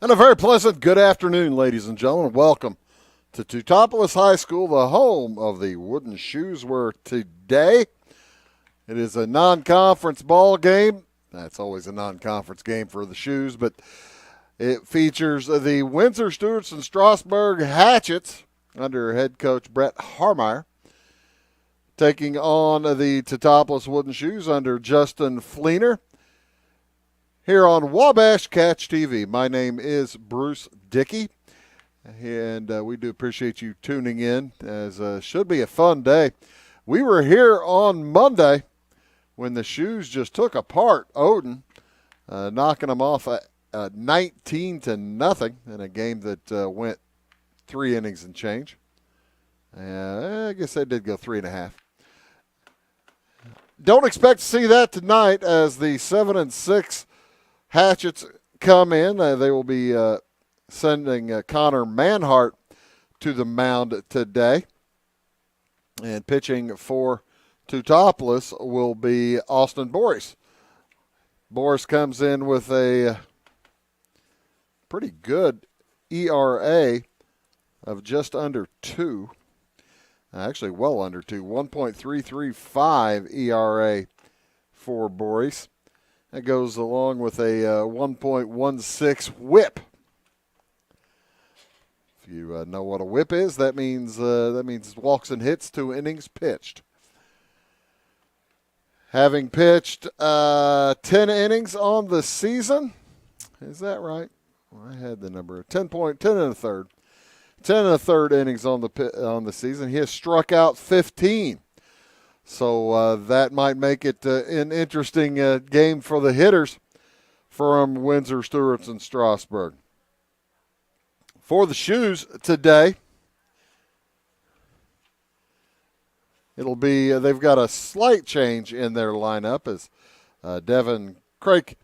And a very pleasant good afternoon, ladies and gentlemen. Welcome to Teutopolis High School, the home of the Wooden Shoes, where today it is a non-conference ball game. That's always a non-conference game for the Shoes, but it features the Windsor Stewarts and Strasburg Hatchets under head coach Brett Harmeyer, taking on the Teutopolis Wooden Shoes under Justin Fleener. Here on Wabash Catch TV, my name is Bruce Dickey, and we do appreciate you tuning in, as should be a fun day. We were here on Monday when the Shoes just took apart Odin, knocking them off 19-0 in a game that went 3 innings and change. I guess they did go 3.5. Don't expect to see that tonight, as the 7-6 Hatchets come in. They will be sending Connor Manhart to the mound today. And pitching for Teutopolis will be Austin Boris. Boris comes in with a pretty good ERA of just under 2. Actually, well under 2. 1.335 ERA for Boris. That goes along with a 1.16 whip. If you know what a whip is, that means walks and hits, 2 innings pitched. Having pitched 10 innings on the season, is that right? Well, I had the number 10 and a third. 10 and a third innings on the season. He has struck out 15. So that might make it an interesting game for the hitters from Windsor, Stewarts, and Strasburg. For the Shoes today, it'll be they've got a slight change in their lineup, as Devin Craik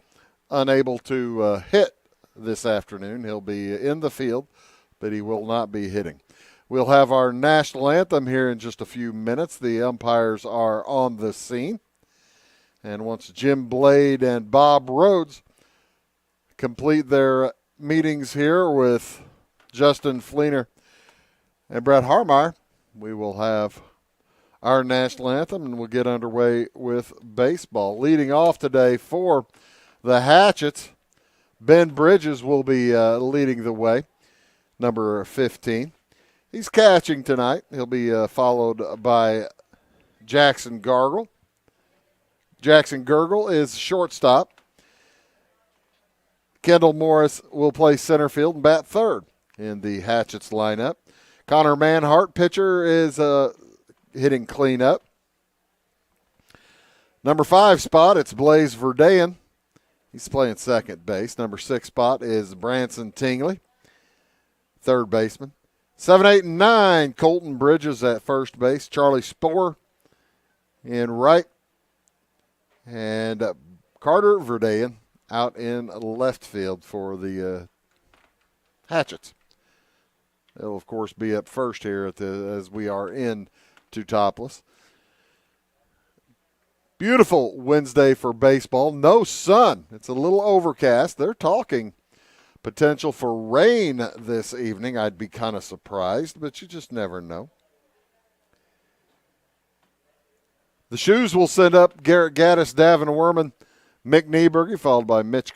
unable to hit this afternoon. He'll be in the field, but he will not be hitting. We'll have our national anthem here in just a few minutes. The umpires are on the scene. And once Jim Blade and Bob Rhodes complete their meetings here with Justin Fleener and Brett Harmeyer, we will have our national anthem, and we'll get underway with baseball. Leading off today for the Hatchets, Ben Bridges will be leading the way, number 15. He's catching tonight. He'll be followed by Jackson Gargle. Jackson Gurgle is shortstop. Kendall Morris will play center field and bat third in the Hatchets lineup. Connor Manhart, pitcher, is hitting cleanup. Number 5 spot, it's Blaze Verdean. He's playing second base. Number 6 spot is Branson Tingley, third baseman. 7, 8, and 9, Colton Bridges at first base. Charlie Spohr in right. And Carter Verdean out in left field for the Hatchets. They'll, of course, be up first here as we are in Teutopolis. Beautiful Wednesday for baseball. No sun. It's a little overcast. They're talking potential for rain this evening. I'd be kind of surprised, but you just never know. The Shoes will send up Garrett Gaddis, Davin Werman, Mick Nieberge, followed by Mitch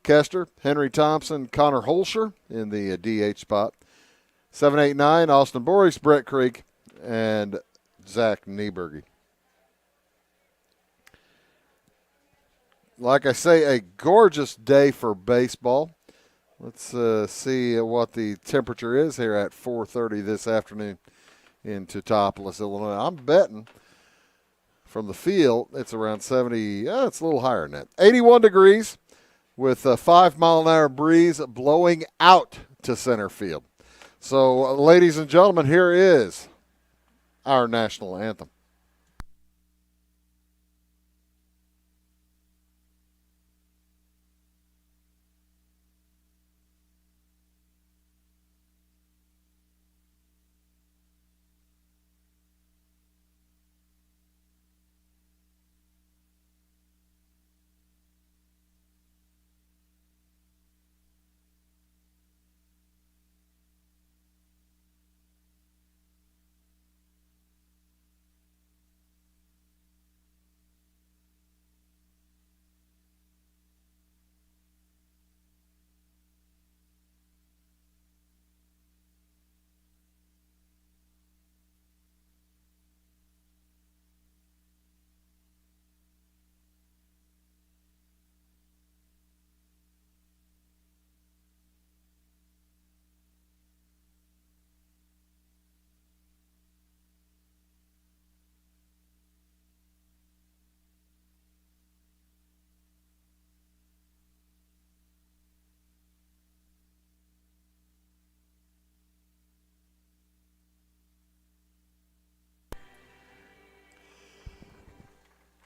Kester, Henry Thompson, Connor Holscher in the DH spot. 7, 8, 9, Austin Boris, Brett Creek, and Zach Nieberge. Like I say, a gorgeous day for baseball. Let's see what the temperature is here at 4:30 this afternoon in Teutopolis, Illinois. I'm betting from the field it's around 70. It's a little higher than that. 81 degrees with a 5-mile-an-hour breeze blowing out to center field. So, ladies and gentlemen, here is our national anthem.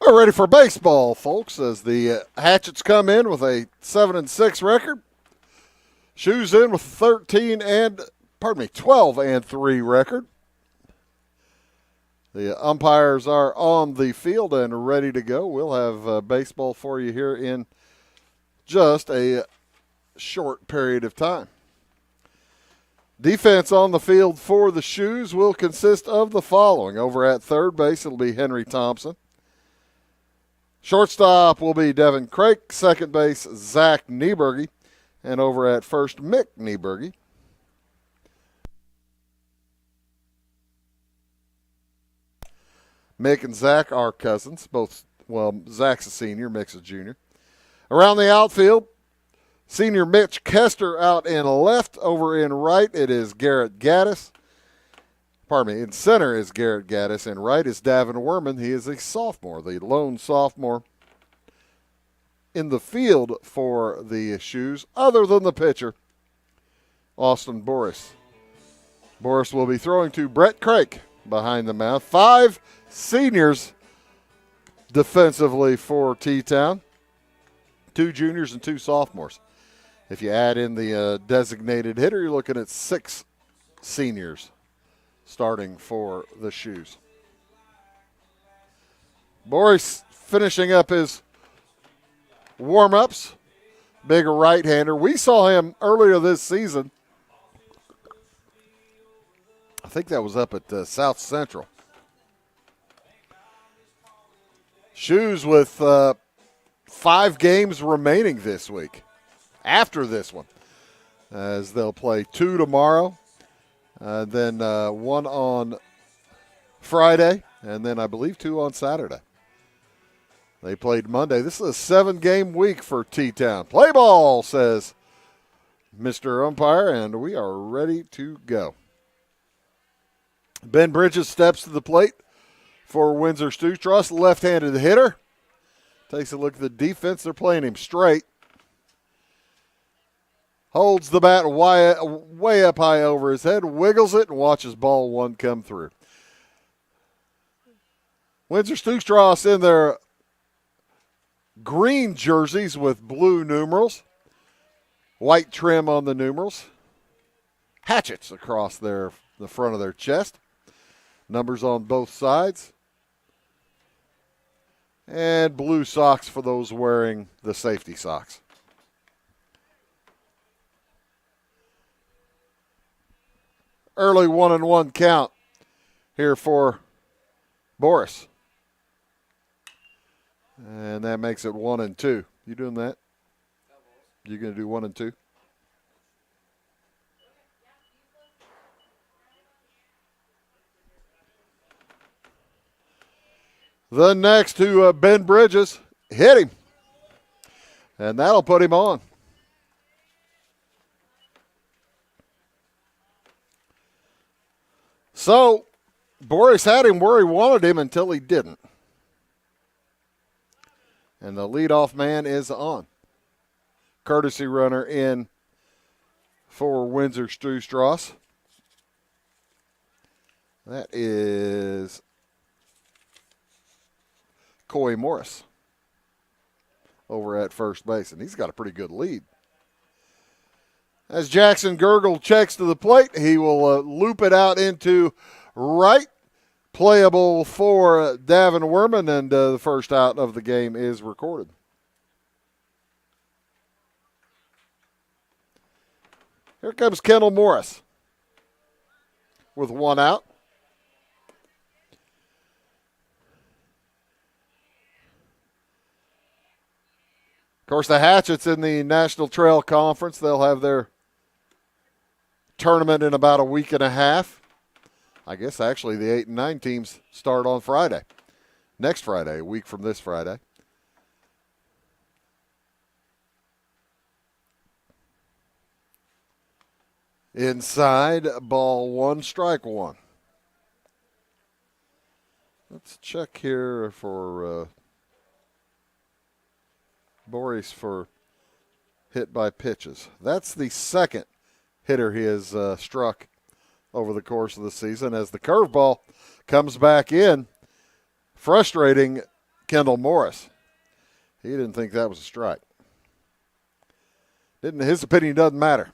We're ready for baseball, folks, as the Hatchets come in with a 7-6 record. Shoes in with 12-3 record. The umpires are on the field and ready to go. We'll have baseball for you here in just a short period of time. Defense on the field for the Shoes will consist of the following. Over at third base, it'll be Henry Thompson. Shortstop will be Devin Craig. Second base, Zach Nieberge. And over at first, Mick Nieberge. Mick and Zach are cousins. Zach's a senior, Mick's a junior. Around the outfield, senior Mitch Kester out in left. Over in right, it is Garrett Gaddis. In center is Garrett Gaddis. In right is Davin Werman. He is a sophomore, the lone sophomore in the field for the Shoes, other than the pitcher, Austin Boris. Boris will be throwing to Brett Craig behind the mound. 5 seniors defensively for T-Town. 2 juniors and 2 sophomores. If you add in the designated hitter, you're looking at 6 seniors starting for the Shoes. Boris finishing up his warm-ups. Big right-hander. We saw him earlier this season. I think that was up at South Central. Shoes with 5 games remaining this week after this one, as they'll play 2 tomorrow, then 1 on Friday, and then I believe 2 on Saturday. They played Monday. This is a 7-game week for T-Town. Play ball, says Mr. Umpire, and we are ready to go. Ben Bridges steps to the plate for Windsor Stras, left-handed hitter. Takes a look at the defense. They're playing him straight. Holds the bat way up high over his head, wiggles it, and watches ball 1 come through. Windsor Stras in their green jerseys with blue numerals, white trim on the numerals, hatchets across the front of their chest, numbers on both sides, and blue socks for those wearing the safety socks. Early 1-1 count here for Boris. And that makes it 1-2. You doing that? You going to do 1 and 2? The next to Ben Bridges, hit him. And that'll put him on. So, Boris had him where he wanted him until he didn't. And the leadoff man is on. Courtesy runner in for Windsor Stras. That is Coy Morris over at first base, and he's got a pretty good lead. As Jackson Gergel checks to the plate, he will loop it out into right. Playable for Davin Werman, and the first out of the game is recorded. Here comes Kendall Morris with 1 out. Of course, the Hatchets in the National Trail Conference, they'll have their tournament in about a week and a half. I guess actually the 8 and 9 teams start on Friday. Next Friday, a week from this Friday. Inside, ball 1, strike 1. Let's check here for Boris for hit by pitches. That's the second hitter he has struck over the course of the season, as the curveball comes back in. Frustrating Kendall Morris. He didn't think that was a strike. His opinion doesn't matter.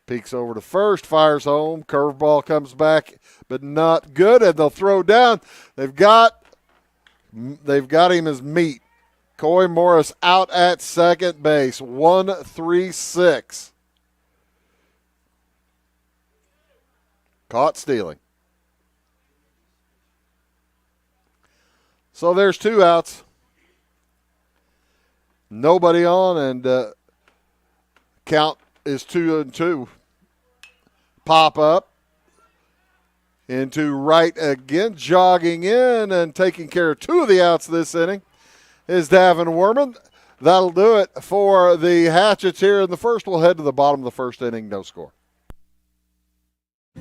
Peeks over to first, fires home. Curveball comes back, but not good, and they'll throw down. They've got him as meat. Coy Morris out at second base. 1-3-6. Caught stealing. So there's 2 outs. Nobody on, and count is 2-2. Pop up into right again, jogging in and taking care of 2 of the outs this inning is Davin Werman. That'll do it for the Hatchets here in the first. We'll head to the bottom of the first inning, no score.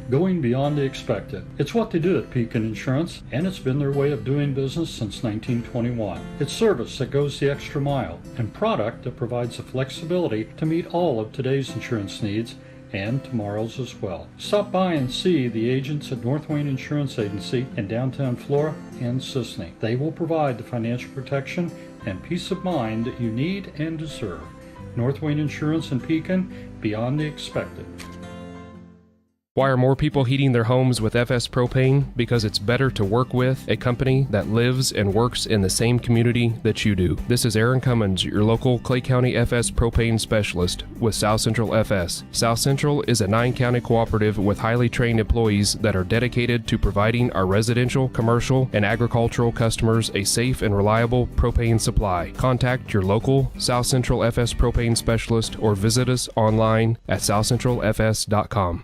Going beyond the expected. It's what they do at Pekin Insurance, and it's been their way of doing business since 1921. It's service that goes the extra mile, and product that provides the flexibility to meet all of today's insurance needs and tomorrow's as well. Stop by and see the agents at North Wayne Insurance Agency in downtown Flora and Sisney. They will provide the financial protection and peace of mind that you need and deserve. North Wayne Insurance in Pekin, beyond the expected. Why are more people heating their homes with FS Propane? Because it's better to work with a company that lives and works in the same community that you do. This is Aaron Cummins, your local Clay County FS Propane specialist with South Central FS. South Central is a 9-county cooperative with highly trained employees that are dedicated to providing our residential, commercial, and agricultural customers a safe and reliable propane supply. Contact your local South Central FS Propane specialist or visit us online at southcentralfs.com.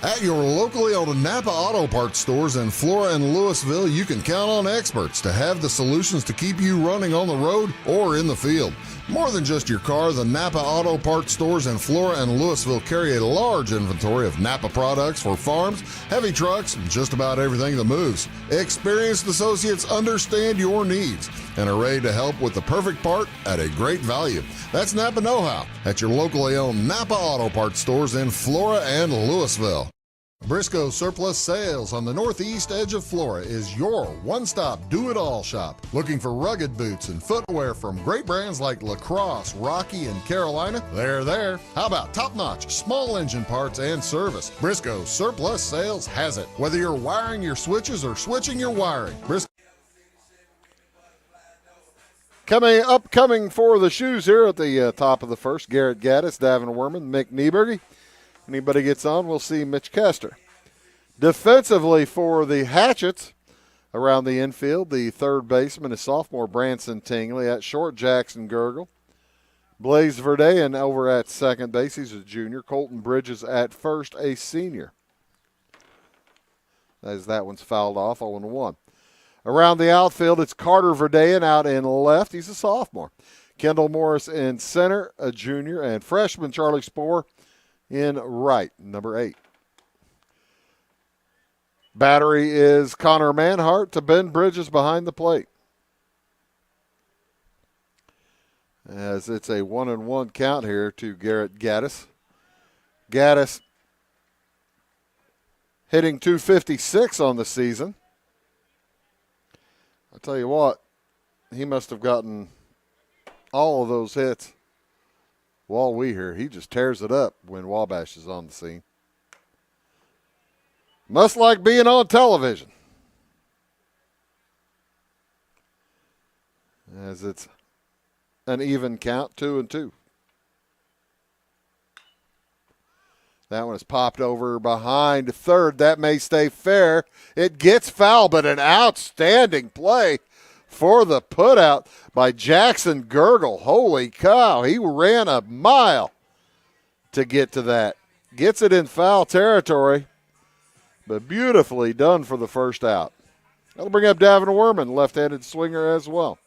At your locally owned Napa Auto Parts stores in Flora and Louisville, you can count on experts to have the solutions to keep you running on the road or in the field. More than just your car, the Napa Auto Parts stores in Flora and Louisville carry a large inventory of Napa products for farms, heavy trucks, and just about everything that moves. Experienced associates understand your needs and are ready to help with the perfect part at a great value. That's Napa Know-How at your locally owned Napa Auto Parts stores in Flora and Louisville. Briscoe Surplus Sales on the northeast edge of Flora is your one-stop do-it-all shop. Looking for rugged boots and footwear from great brands like Lacrosse, Rocky, and Carolina? They're there. How about top-notch small engine parts and service? Briscoe Surplus Sales has it. Whether you're wiring your switches or switching your wiring, Briscoe. Coming for the shoes here at the top of the first, Garrett Gaddis, Davin Werman, Mick Nieberge. Anybody gets on, we'll see Mitch Kester. Defensively for the Hatchets, around the infield, the third baseman is sophomore Branson Tingley. At short, Jackson Gergel. Blaze Verdean over at second base. He's a junior. Colton Bridges at first, a senior. As that one's fouled off, 0-1. Around the outfield, it's Carter Verdean out in left. He's a sophomore. Kendall Morris in center, a junior. And freshman Charlie Spohr in right, number 8. Battery is Connor Manhart to Ben Bridges behind the plate. As it's a 1-1 count here to Garrett Gaddis. Gaddis hitting .256 on the season. I'll tell you what, he must have gotten all of those hits while we here. He just tears it up when Wabash is on the scene. Must like being on television. As it's an even count, 2-2. That one is popped over behind third. That may stay fair. It gets foul, but an outstanding play for the putout by Jackson Gergel. Holy cow, he ran a mile to get to that. Gets it in foul territory, but beautifully done for the first out. That'll bring up Davin Werman, left-handed swinger as well.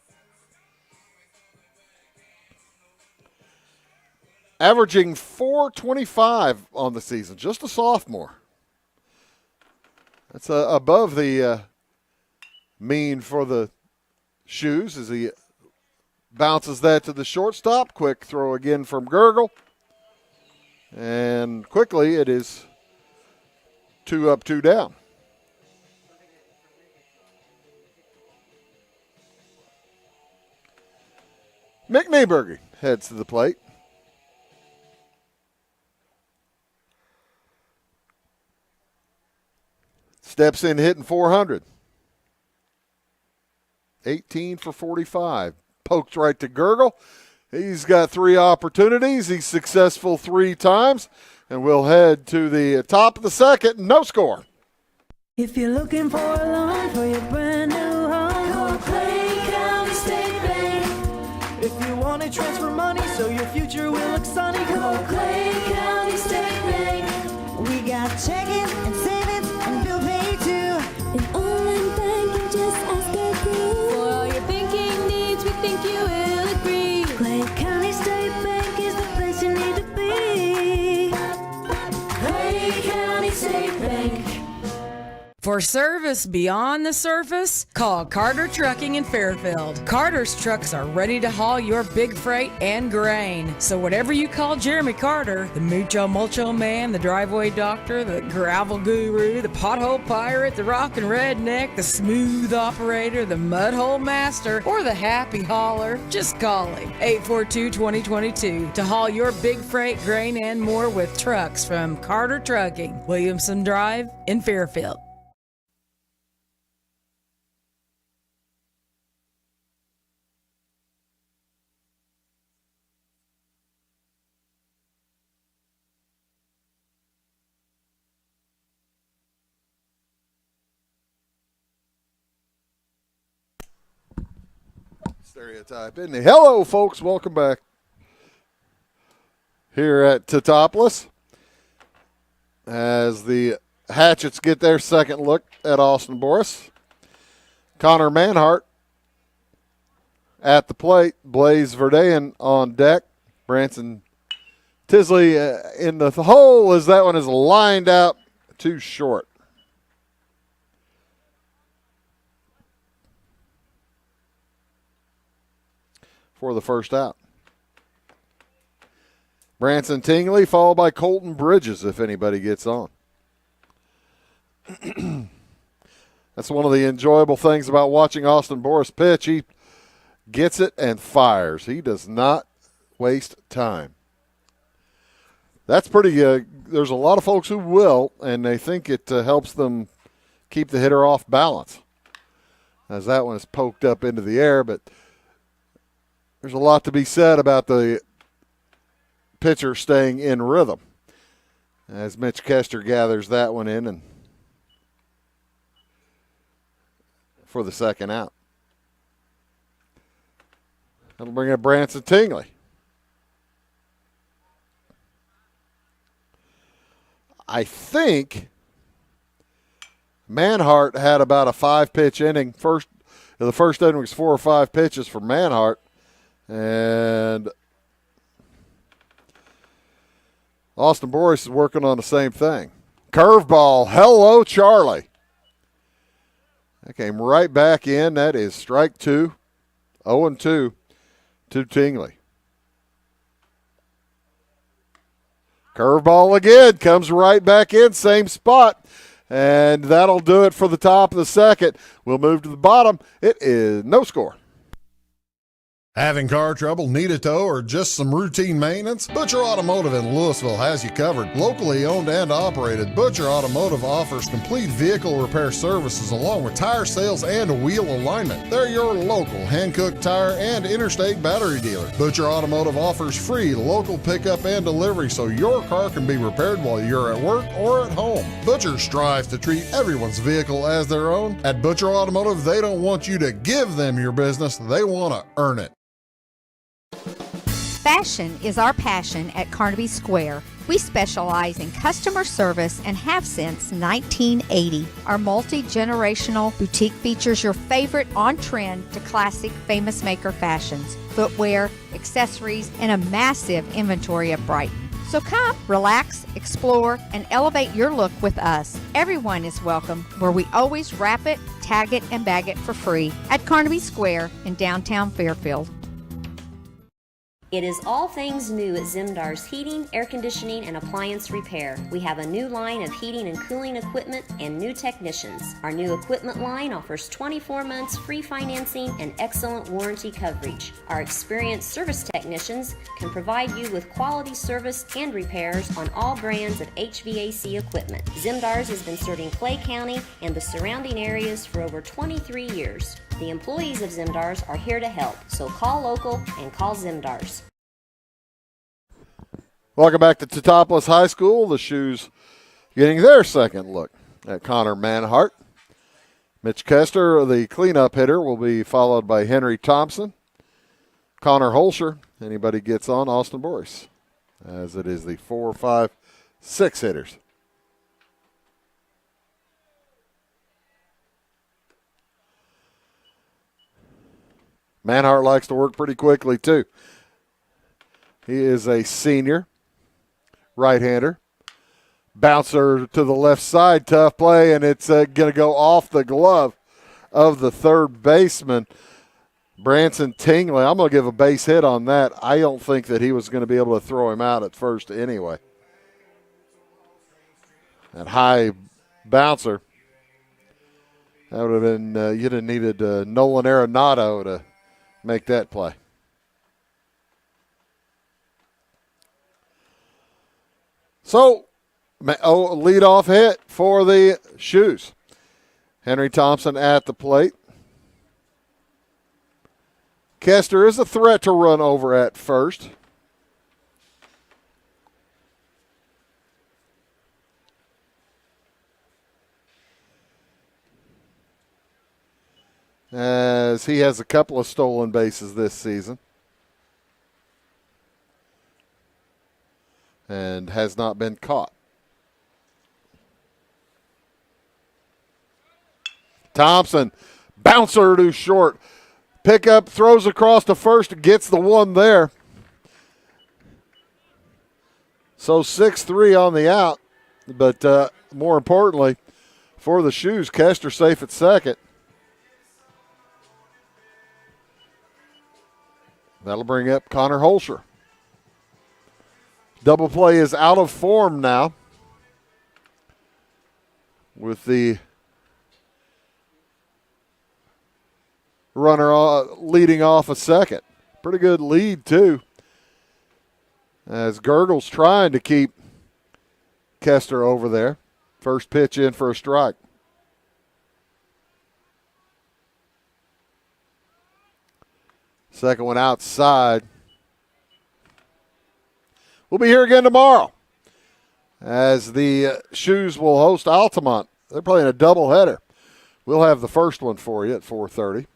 Averaging .425 on the season, just a sophomore. That's above the mean for the Shoes as he bounces that to the shortstop. Quick throw again from Gergel. And quickly it is 2 up, 2 down. Mick Nieberger heads to the plate. Steps in hitting 400. 18 for 45. Poked right to Gurgle. He's got 3 opportunities. He's successful 3 times. And we'll head to the top of the second. No score. If you're looking for a loan for your brand new home, call Clay County State Bank. If you want to transfer money so your future will look sunny, call Clay County State Bank. We got checking and savings and bill pay too. An online bank, you just ask our crew. For all your banking needs, we think you will agree. Clay County State Bank is the place you need to be. Clay County State Bank. For service beyond the surface, call Carter Trucking in Fairfield. Carter's trucks are ready to haul your big freight and grain. So whatever you call Jeremy Carter, the Mucho Mulcho Man, the driveway doctor, the gravel guru, the pothole pirate, the rockin' redneck, the smooth operator, the mudhole master, or the happy hauler, just call him. 842-2022 to haul your big freight, grain, and more with trucks from Carter Trucking, Williamson Drive in Fairfield. Stereotype, isn't he? Hello, folks. Welcome back here at Teutopolis as the Hatchets get their second look at Austin Boris. Connor Manhart at the plate. Blaze Verdean on deck. Branson Tisley in the hole as that one is lined out too short. For the first out. Branson Tingley followed by Colton Bridges if anybody gets on. That's one of the enjoyable things about watching Austin Boris pitch. He gets it and fires. He does not waste time. That's pretty there's a lot of folks who will, and they think it helps them keep the hitter off balance. As that one is poked up into the air, but there's a lot to be said about the pitcher staying in rhythm. As Mitch Kester gathers that one in and for the second out. That'll bring up Branson Tingley. I think Manhart had about a 5-pitch inning. The first inning was 4 or 5 pitches for Manhart. And Austin Boris is working on the same thing. Curveball. Hello, Charlie. That came right back in. That is strike 2. 0-2 to Tingley. Curveball again. Comes right back in. Same spot. And that'll do it for the top of the second. We'll move to the bottom. It is no score. Having car trouble, need a tow, or just some routine maintenance? Butcher Automotive in Louisville has you covered. Locally owned and operated, Butcher Automotive offers complete vehicle repair services along with tire sales and wheel alignment. They're your local Hankook tire and interstate battery dealer. Butcher Automotive offers free local pickup and delivery so your car can be repaired while you're at work or at home. Butcher strives to treat everyone's vehicle as their own. At Butcher Automotive, they don't want you to give them your business, they want to earn it. Fashion is our passion at Carnaby Square. We specialize in customer service and have since 1980. Our multi-generational boutique features your favorite on-trend to classic famous maker fashions, footwear, accessories, and a massive inventory of Brighton. So come, relax, explore, and elevate your look with us. Everyone is welcome, where we always wrap it, tag it, and bag it for free at Carnaby Square in downtown Fairfield. It is all things new at Zimdar's Heating, Air Conditioning, and Appliance Repair. We have a new line of heating and cooling equipment and new technicians. Our new equipment line offers 24 months free financing and excellent warranty coverage. Our experienced service technicians can provide you with quality service and repairs on all brands of HVAC equipment. Zimdar's has been serving Clay County and the surrounding areas for over 23 years. The employees of Zimdar's are here to help, so call local and call Zimdar's. Welcome back to Teutopolis High School. The Shoes getting their second look at Connor Manhart. Mitch Kester, the cleanup hitter, will be followed by Henry Thompson. Connor Holscher, anybody gets on, Austin Boyce, as it is the 4, 5, 6 hitters. Manhart likes to work pretty quickly, too. He is a senior right-hander. Bouncer to the left side, tough play, and it's going to go off the glove of the third baseman, Branson Tingley. I'm going to give a base hit on that. I don't think that he was going to be able to throw him out at first anyway. That high bouncer, that would have been, you'd have needed Nolan Arenado to make that play. So, leadoff hit for the Shoes. Henry Thompson at the plate. Kester is a threat to run over at first. As he has a couple of stolen bases this season. And has not been caught. Thompson, bouncer to short. Pickup, throws across to first, gets the one there. So 6-3 on the out. But more importantly, for the Shoes, Kester safe at second. That'll bring up Connor Holscher. Double play is out of form now with the runner leading off a second. Pretty good lead, too, as Gergel's trying to keep Kester over there. First pitch in for a strike. Second one outside. We'll be here again tomorrow as the Shoes will host Altamont. They're playing a doubleheader. We'll have the first one for you at 4:30.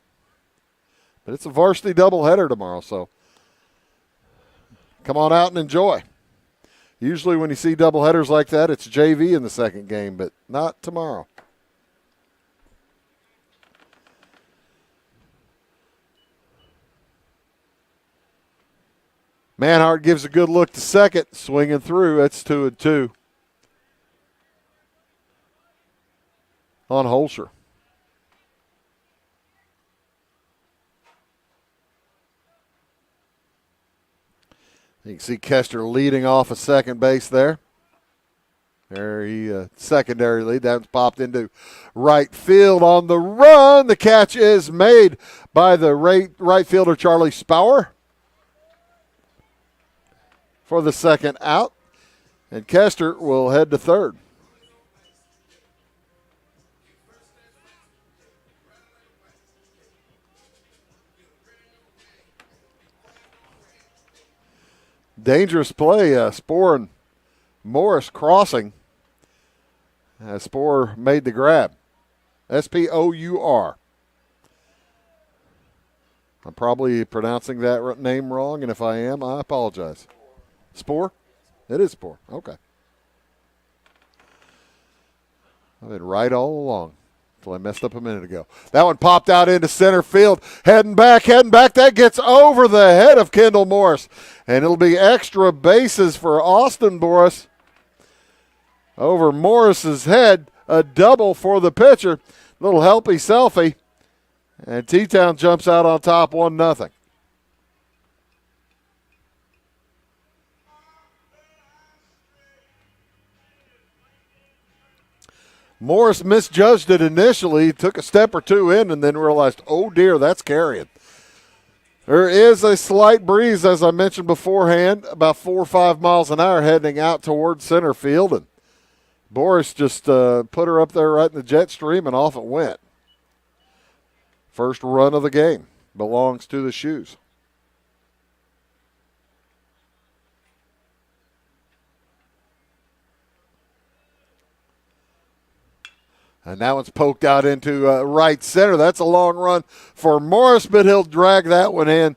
But it's a varsity doubleheader tomorrow, so come on out and enjoy. Usually when you see doubleheaders like that, it's JV in the second game, but not tomorrow. Manhart gives a good look to second, swinging through. That's 2-2 on Holscher. You can see Kester leading off a second base there. There he secondary lead. That's popped into right field on the run. The catch is made by the right fielder Charlie Spower for the second out, and Kester will head to third. Dangerous play, Spoor and Morris crossing. Spoor made the grab. Spour. I'm probably pronouncing that name wrong, and if I am, I apologize. Spoor? It is Spoor. Okay. I've been right all along until I messed up a minute ago. That one popped out into center field. Heading back. That gets over the head of Kendall Morris. And it'll be extra bases for Austin Boris. Over Morris's head. A double for the pitcher. Little helpy selfie. And T-Town jumps out on top 1-0. Morris misjudged it initially, took a step or two in, and then realized, oh dear, that's carrying. There is a slight breeze, as I mentioned beforehand, about 4 or 5 miles an hour heading out towards center field, and Boris just put her up there right in the jet stream, and off it went. First run of the game belongs to the Shoes. And that one's poked out into right center. That's a long run for Morris, but he'll drag that one in.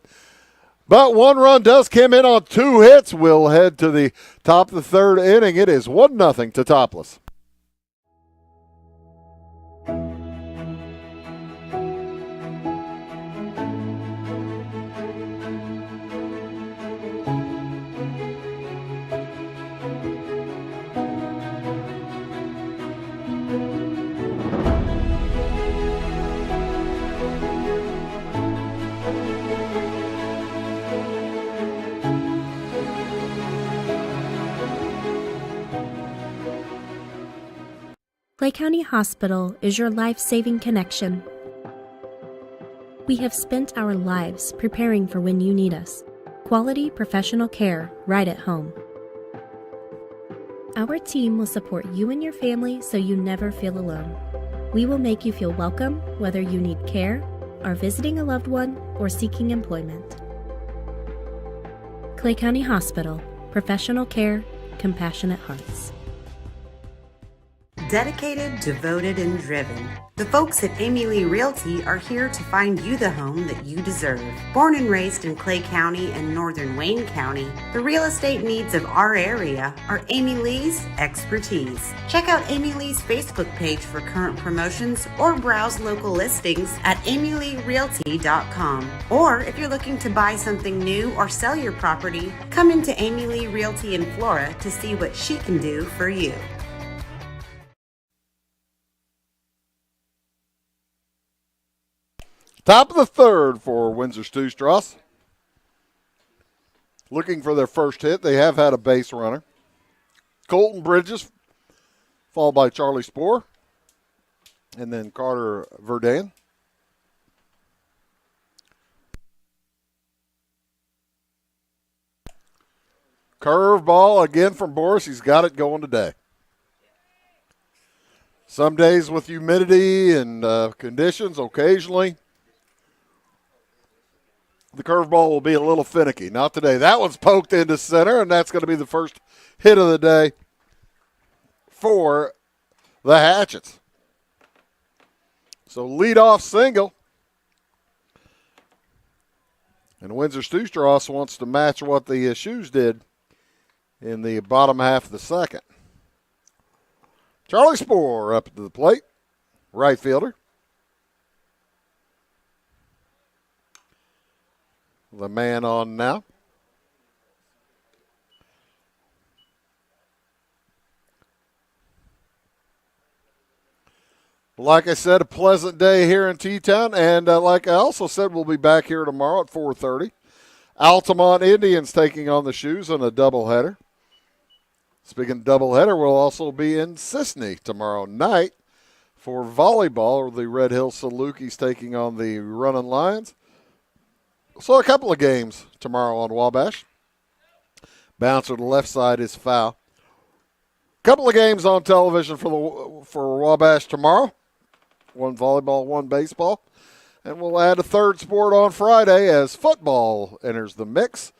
But one run does come in on 2 hits. We'll head to the top of the third inning. It is 1-0 to Teutopolis. Clay County Hospital is your life-saving connection. We have spent our lives preparing for when you need us. Quality professional care right at home. Our team will support you and your family so you never feel alone. We will make you feel welcome whether you need care, are visiting a loved one, or seeking employment. Clay County Hospital. Professional care, compassionate hearts. Dedicated, devoted, and driven. The folks at Amy Lee Realty are here to find you the home that you deserve. Born and raised in Clay County and northern Wayne County, the real estate needs of our area are Amy Lee's expertise. Check out Amy Lee's Facebook page for current promotions or browse local listings at amyleerealty.com. Or if you're looking to buy something new or sell your property, come into Amy Lee Realty in Flora to see what she can do for you. Top of the third for Windsor's Stras. Looking for their first hit. They have had a base runner. Colton Bridges, followed by Charlie Spohr, and then Carter Verdane. Curveball again from Boris. He's got it going today. Some days with humidity and conditions, occasionally the curveball will be a little finicky. Not today. That one's poked into center, and that's going to be the first hit of the day for the Hatchets. So leadoff single. And Windsor Stras wants to match what the Shoes did in the bottom half of the second. Charlie Spohr up to the plate, right fielder. The man on now. Like I said, a pleasant day here in T-Town, and like I also said, we'll be back here tomorrow at 4:30. Altamont Indians taking on the Shoes on a doubleheader. Speaking of doubleheader, we'll also be in Sisney tomorrow night for volleyball. The Red Hill Salukis taking on the Running Lions. So a couple of games tomorrow on Wabash. Bouncer to the left side is foul. Couple of games on television for Wabash tomorrow. One volleyball, one baseball. And we'll add a third sport on Friday as football enters the mix.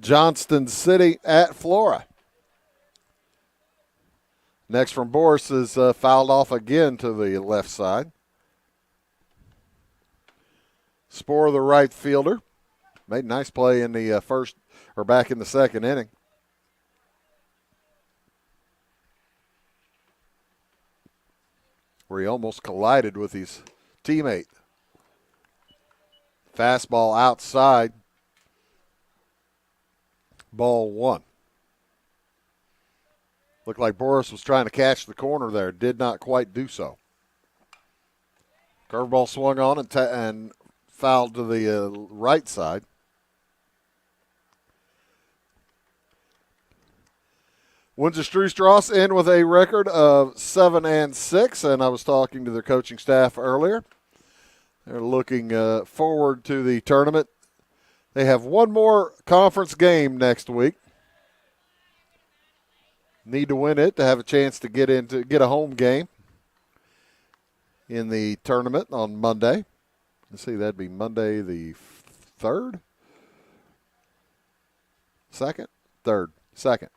Johnston City at Flora. Next from Boris is fouled off again to the left side. Spohr, the right fielder, made a nice play in the first, or back in the second inning. Where he almost collided with his teammate. Fastball outside. Ball one. Looked like Boris was trying to catch the corner there. Did not quite do so. Curveball swung on and fouled to the right side. Windsor Stras in with a record of 7-6, and I was talking to their coaching staff earlier. They're looking forward to the tournament. They have one more conference game next week. Need to win it to have a chance to get a home game in the tournament on Monday. Let's see, that'd be Monday the 3rd? 2nd? 3rd. 2nd.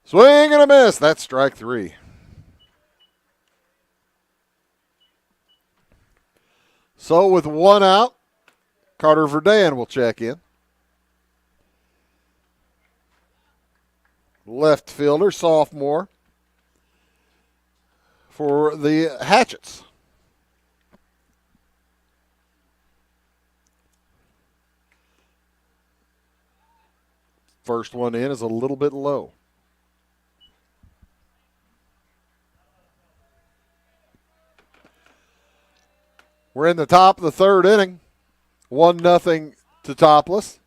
Swing and a miss. That's strike 3. So with one out, Carter Verdan will check in. Left fielder, sophomore, for the Hatchets. First one in is a little bit low. We're in the top of the 3rd inning. 1-0 Teutopolis,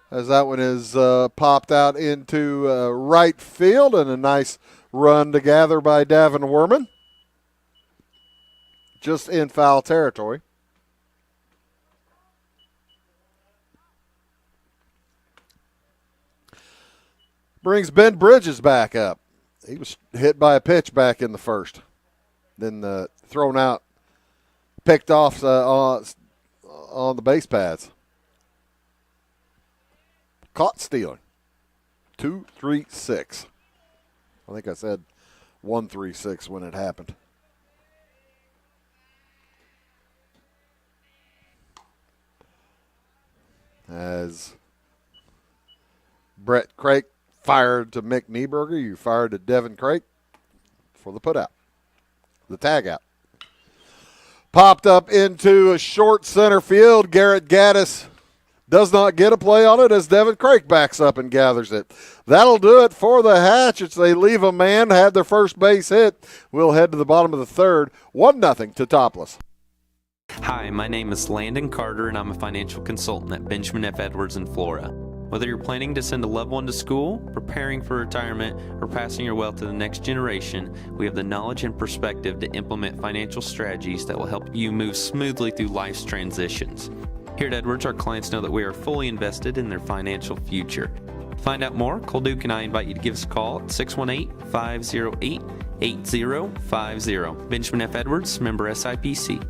as that one is popped out into right field, and a nice run to gather by Davin Werman. Just in foul territory. Brings Ben Bridges back up. He was hit by a pitch back in the 1st. Then thrown out, picked off on the base paths. Caught stealing. 2-3-6. I think I said 1-3-6 when it happened. As Brett Craik fired to Mick Nieberger, you fired to Devin Craik for the putout, the tag out. Popped up into a short center field. Garrett Gaddis does not get a play on it as Devin Craik backs up and gathers it. That'll do it for the Hatchets. They leave a man, had their first base hit. We'll head to the bottom of the 3rd. 1-0 Teutopolis. Hi, my name is Landon Carter, and I'm a financial consultant at Benjamin F. Edwards in Flora. Whether you're planning to send a loved one to school, preparing for retirement, or passing your wealth to the next generation, we have the knowledge and perspective to implement financial strategies that will help you move smoothly through life's transitions. Here at Edwards, our clients know that we are fully invested in their financial future. To find out more, Cole Duke and I invite you to give us a call at 618-508-8050. Benjamin F. Edwards, member SIPC.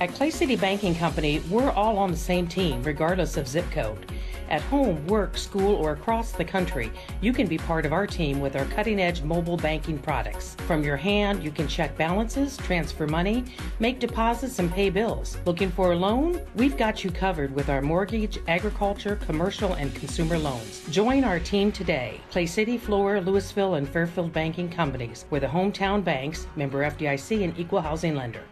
At Clay City Banking Company, we're all on the same team, regardless of zip code. At home, work, school, or across the country, you can be part of our team with our cutting-edge mobile banking products. From your hand, you can check balances, transfer money, make deposits, and pay bills. Looking for a loan? We've got you covered with our mortgage, agriculture, commercial, and consumer loans. Join our team today. Clay City, Flora, Louisville, and Fairfield Banking Companies. We're the hometown banks, member FDIC, and equal housing lender.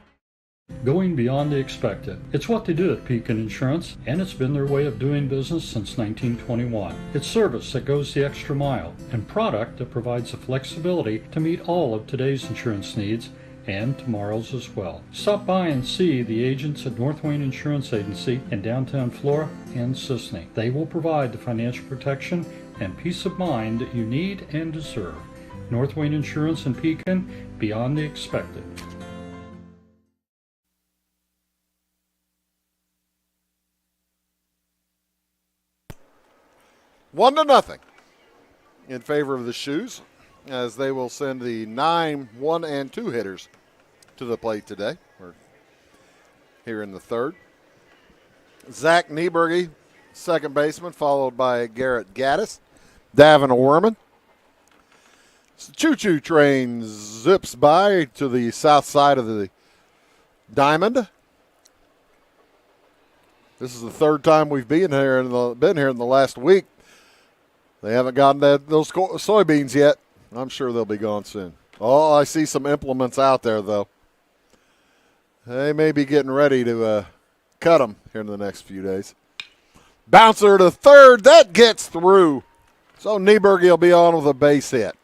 Going beyond the expected. It's what they do at Pekin Insurance, and it's been their way of doing business since 1921. It's service that goes the extra mile, and product that provides the flexibility to meet all of today's insurance needs and tomorrow's as well. Stop by and see the agents at North Wayne Insurance Agency in downtown Flora and Sisney. They will provide the financial protection and peace of mind that you need and deserve. North Wayne Insurance in Pekin, beyond the expected. One to nothing in favor of the Shoes, as they will send the 9, 1, and 2 hitters to the plate today, or here in the 3rd. Zach Nieberge, second baseman, followed by Garrett Gaddis. Davin Werman. The choo-choo train zips by to the south side of the diamond. This is the 3rd time we've been here in the last week. They haven't gotten those soybeans yet. I'm sure they'll be gone soon. Oh, I see some implements out there, though. They may be getting ready to cut them here in the next few days. Bouncer to 3rd. That gets through. So Nieberge will be on with a base hit.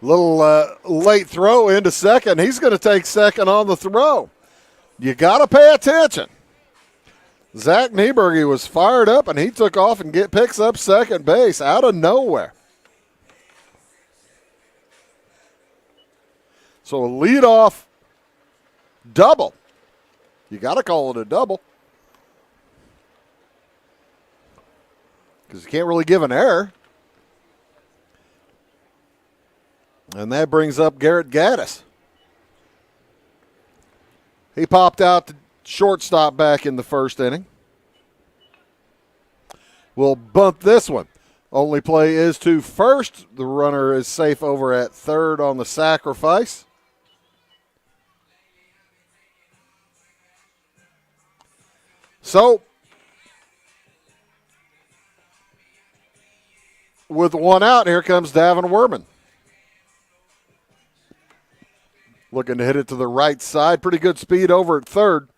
Little late throw into second. He's going to take second on the throw. You got to pay attention. Zach Nieberge was fired up, and he took off and picks up second base out of nowhere. So a leadoff double. You got to call it a double because you can't really give an error. And that brings up Garrett Gaddis. He popped out to shortstop back in the first inning. We'll bunt this one. Only play is to first. The runner is safe over at third on the sacrifice. So, with one out, here comes Davin Werman. Looking to hit it to the right side. Pretty good speed over at third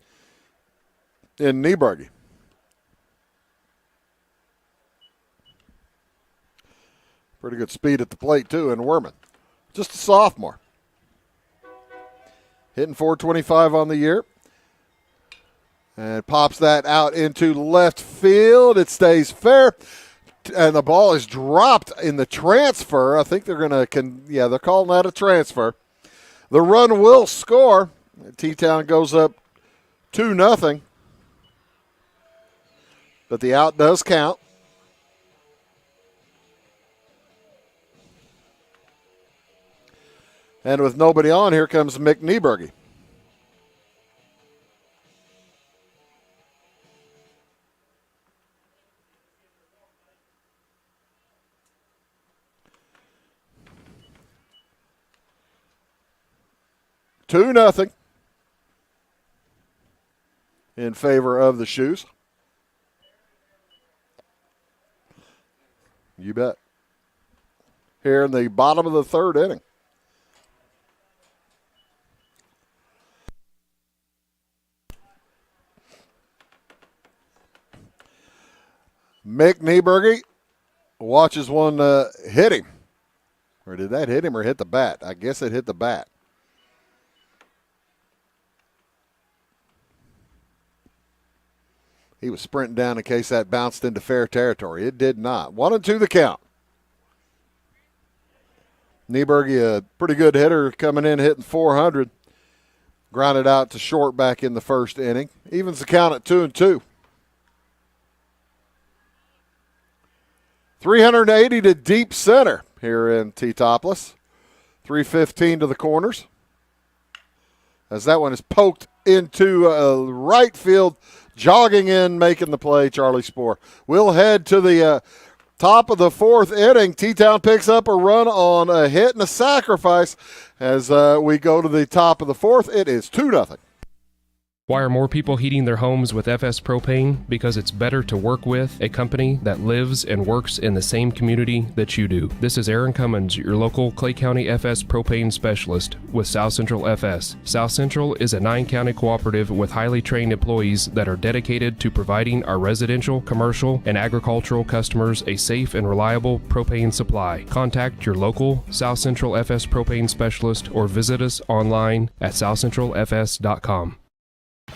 in Nieberge. Pretty good speed at the plate, too, in Werman. Just a sophomore. Hitting .425 on the year. And pops that out into left field. It stays fair. And the ball is dropped in the transfer. I think they're going to, they're calling that a transfer. The run will score. T-Town goes up 2-0. But the out does count. And with nobody on, here comes Mick Nieberge. Two nothing in favor of the Shoes. You bet. Here in the bottom of the third inning. Mick Nieberge watches one hit him. Or did that hit him or hit the bat? I guess it hit the bat. He was sprinting down in case that bounced into fair territory. It did not. 1-2 the count. Nieberge, a pretty good hitter, coming in hitting .400. Grounded out to short back in the first inning. Evens the count at 2-2. 380 to deep center here in Teutopolis. 315 to the corners. As that one is poked into right field. Jogging in, making the play, Charlie Spohr. We'll head to the top of the fourth inning. T-Town picks up a run on a hit and a sacrifice. As we go to the top of the fourth, it is 2-0. Why are more people heating their homes with FS Propane? Because it's better to work with a company that lives and works in the same community that you do. This is Aaron Cummins, your local Clay County FS Propane specialist with South Central FS. South Central is a 9-county cooperative with highly trained employees that are dedicated to providing our residential, commercial, and agricultural customers a safe and reliable propane supply. Contact your local South Central FS Propane specialist or visit us online at southcentralfs.com.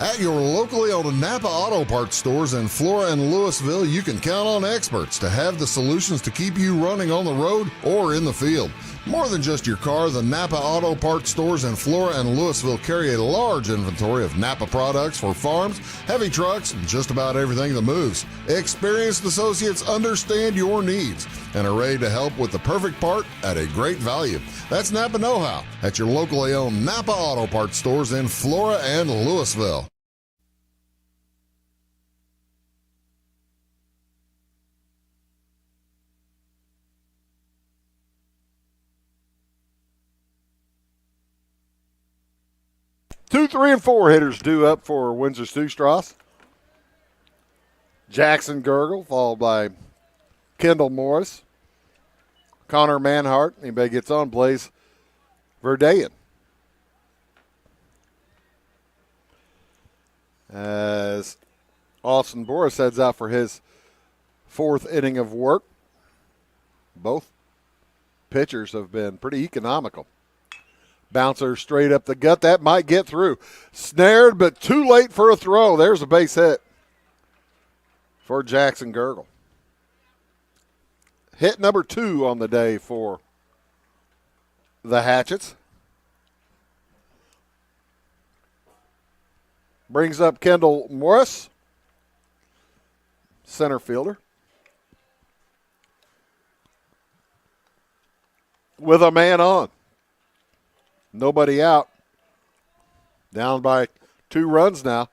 At your locally owned Napa Auto Parts stores in Flora and Louisville, you can count on experts to have the solutions to keep you running on the road or in the field. More than just your car, the Napa Auto Parts stores in Flora and Louisville carry a large inventory of Napa products for farms, heavy trucks, and just about everything that moves. Experienced associates understand your needs and are ready to help with the perfect part at a great value. That's Napa know-how at your locally owned Napa Auto Parts stores in Flora and Louisville. Two, 3, and 4 hitters due up for Windsor Stras. Jackson Gergel, followed by Kendall Morris. Connor Manhart, anybody gets on, Blaze Verdayan. As Austin Boris heads out for his fourth inning of work. Both pitchers have been pretty economical. Bouncer straight up the gut. That might get through. Snared, but too late for a throw. There's a base hit for Jackson Gergel. Hit number 2 on the day for the Hatchets. Brings up Kendall Morris, center fielder. With a man on. Nobody out. Down by 2 runs now.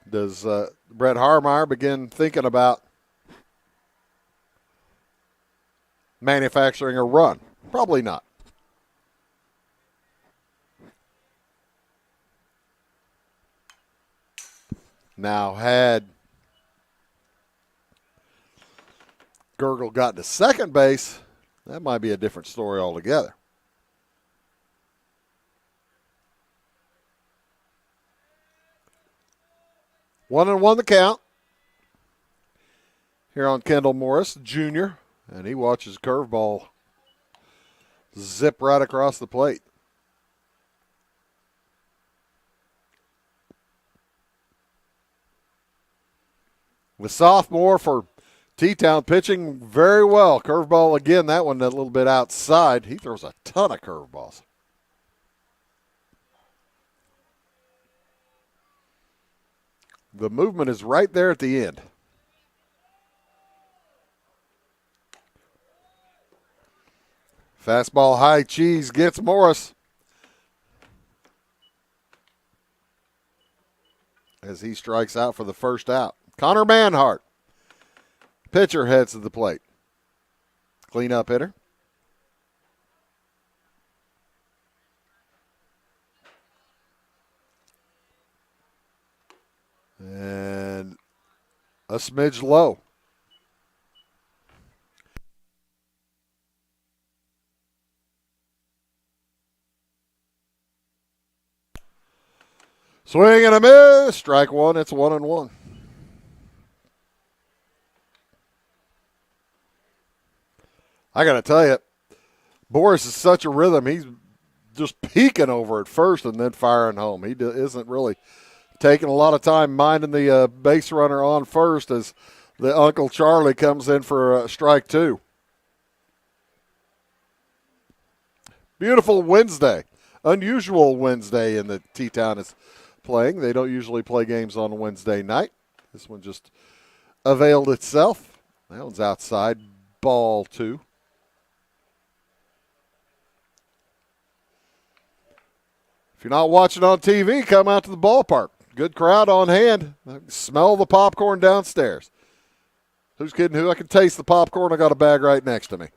Does Brett Harmeyer begin thinking about manufacturing a run? Probably not. Now, had Gergel got to second base, that might be a different story altogether. 1-1 the count here on Kendall Morris Jr., and he watches curveball zip right across the plate. The sophomore for T-Town pitching very well. Curveball again, that one a little bit outside. He throws a ton of curveballs. The movement is right there at the end. Fastball high cheese gets Morris as he strikes out for the first out. Connor Manhart, pitcher, heads to the plate. Cleanup hitter. And a smidge low. Swing and a miss. Strike one. It's 1-1. I got to tell you, Boris is such a rhythm. He's just peeking over at first and then firing home. He isn't really taking a lot of time minding the base runner on first as the Uncle Charlie comes in for strike 2. Beautiful Wednesday. Unusual Wednesday in the T-Town is playing. They don't usually play games on Wednesday night. This one just availed itself. That one's outside. Ball 2. If you're not watching on TV, come out to the ballpark. Good crowd on hand. I can smell the popcorn downstairs. Who's kidding who? I can taste the popcorn. I got a bag right next to me.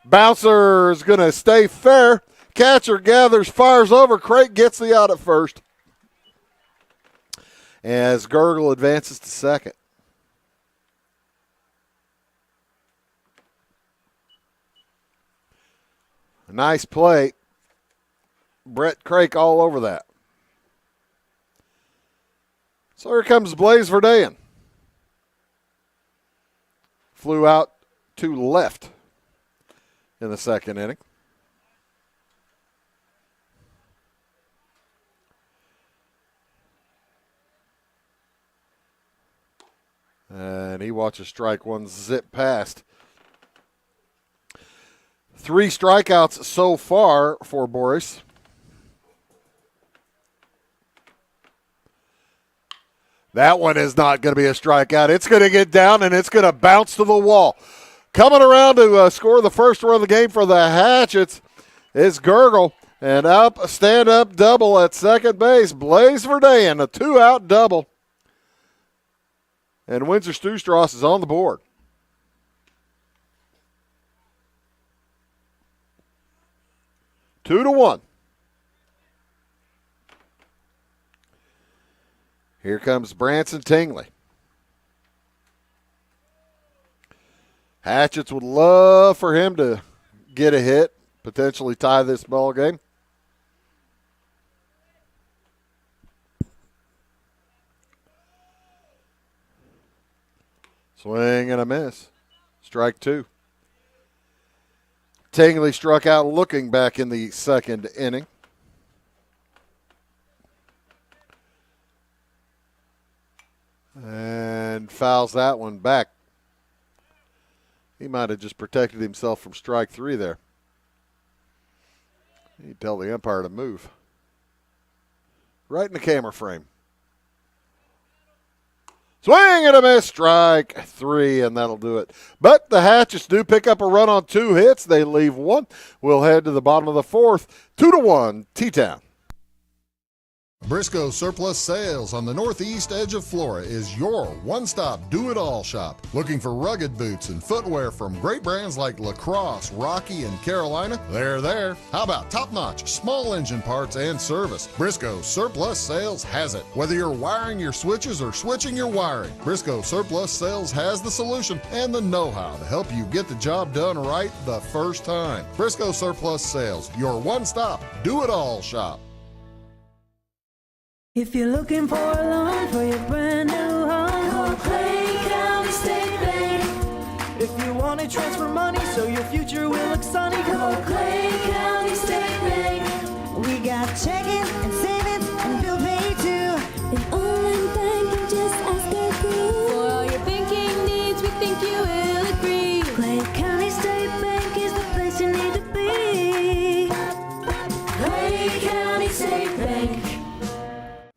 Bouncer is going to stay fair. Catcher gathers, fires over. Craig gets the out at first as Gergel advances to second. A nice play. Brett Craik all over that. So here comes Blaze Verdean. Flew out to left in the second inning. And he watches strike one zip past. 3 strikeouts so far for Boris. That one is not going to be a strikeout. It's going to get down, and it's going to bounce to the wall. Coming around to score the first run of the game for the Hatchets is Gergel. And up, stand-up double at second base. Blaze Verdean, a 2-out double. And Windsor Stras is on the board. 2-1. Here comes Branson Tingley. Hatchets would love for him to get a hit, potentially tie this ball game. Swing and a miss. Strike 2. Tingley struck out looking back in the second inning. And fouls that one back. He might have just protected himself from strike three there. He'd tell the umpire to move. Right in the camera frame. Swing and a miss, strike three, and that'll do it. But the Hatchets do pick up a run on 2 hits. They leave one. We'll head to the bottom of the fourth. 2-1, T-Town. Briscoe Surplus Sales on the northeast edge of Flora is your one-stop do-it-all shop. Looking for rugged boots and footwear from great brands like Lacrosse, Rocky, and Carolina? They're there. How about top-notch small engine parts and service? Briscoe Surplus Sales has it. Whether you're wiring your switches or switching your wiring, Briscoe Surplus Sales has the solution and the know-how to help you get the job done right the first time. Briscoe Surplus Sales, your one-stop do-it-all shop. If you're looking for a loan for your brand new home, call Clay County State Bank. If you want to transfer money so your future will look sunny, call Clay County State Bank. We got checking and savings and bill pay too. An online banking, just ask our crew. For all your banking needs, we think you will agree. Clay County State Bank is the place you need to be. Clay County State Bank.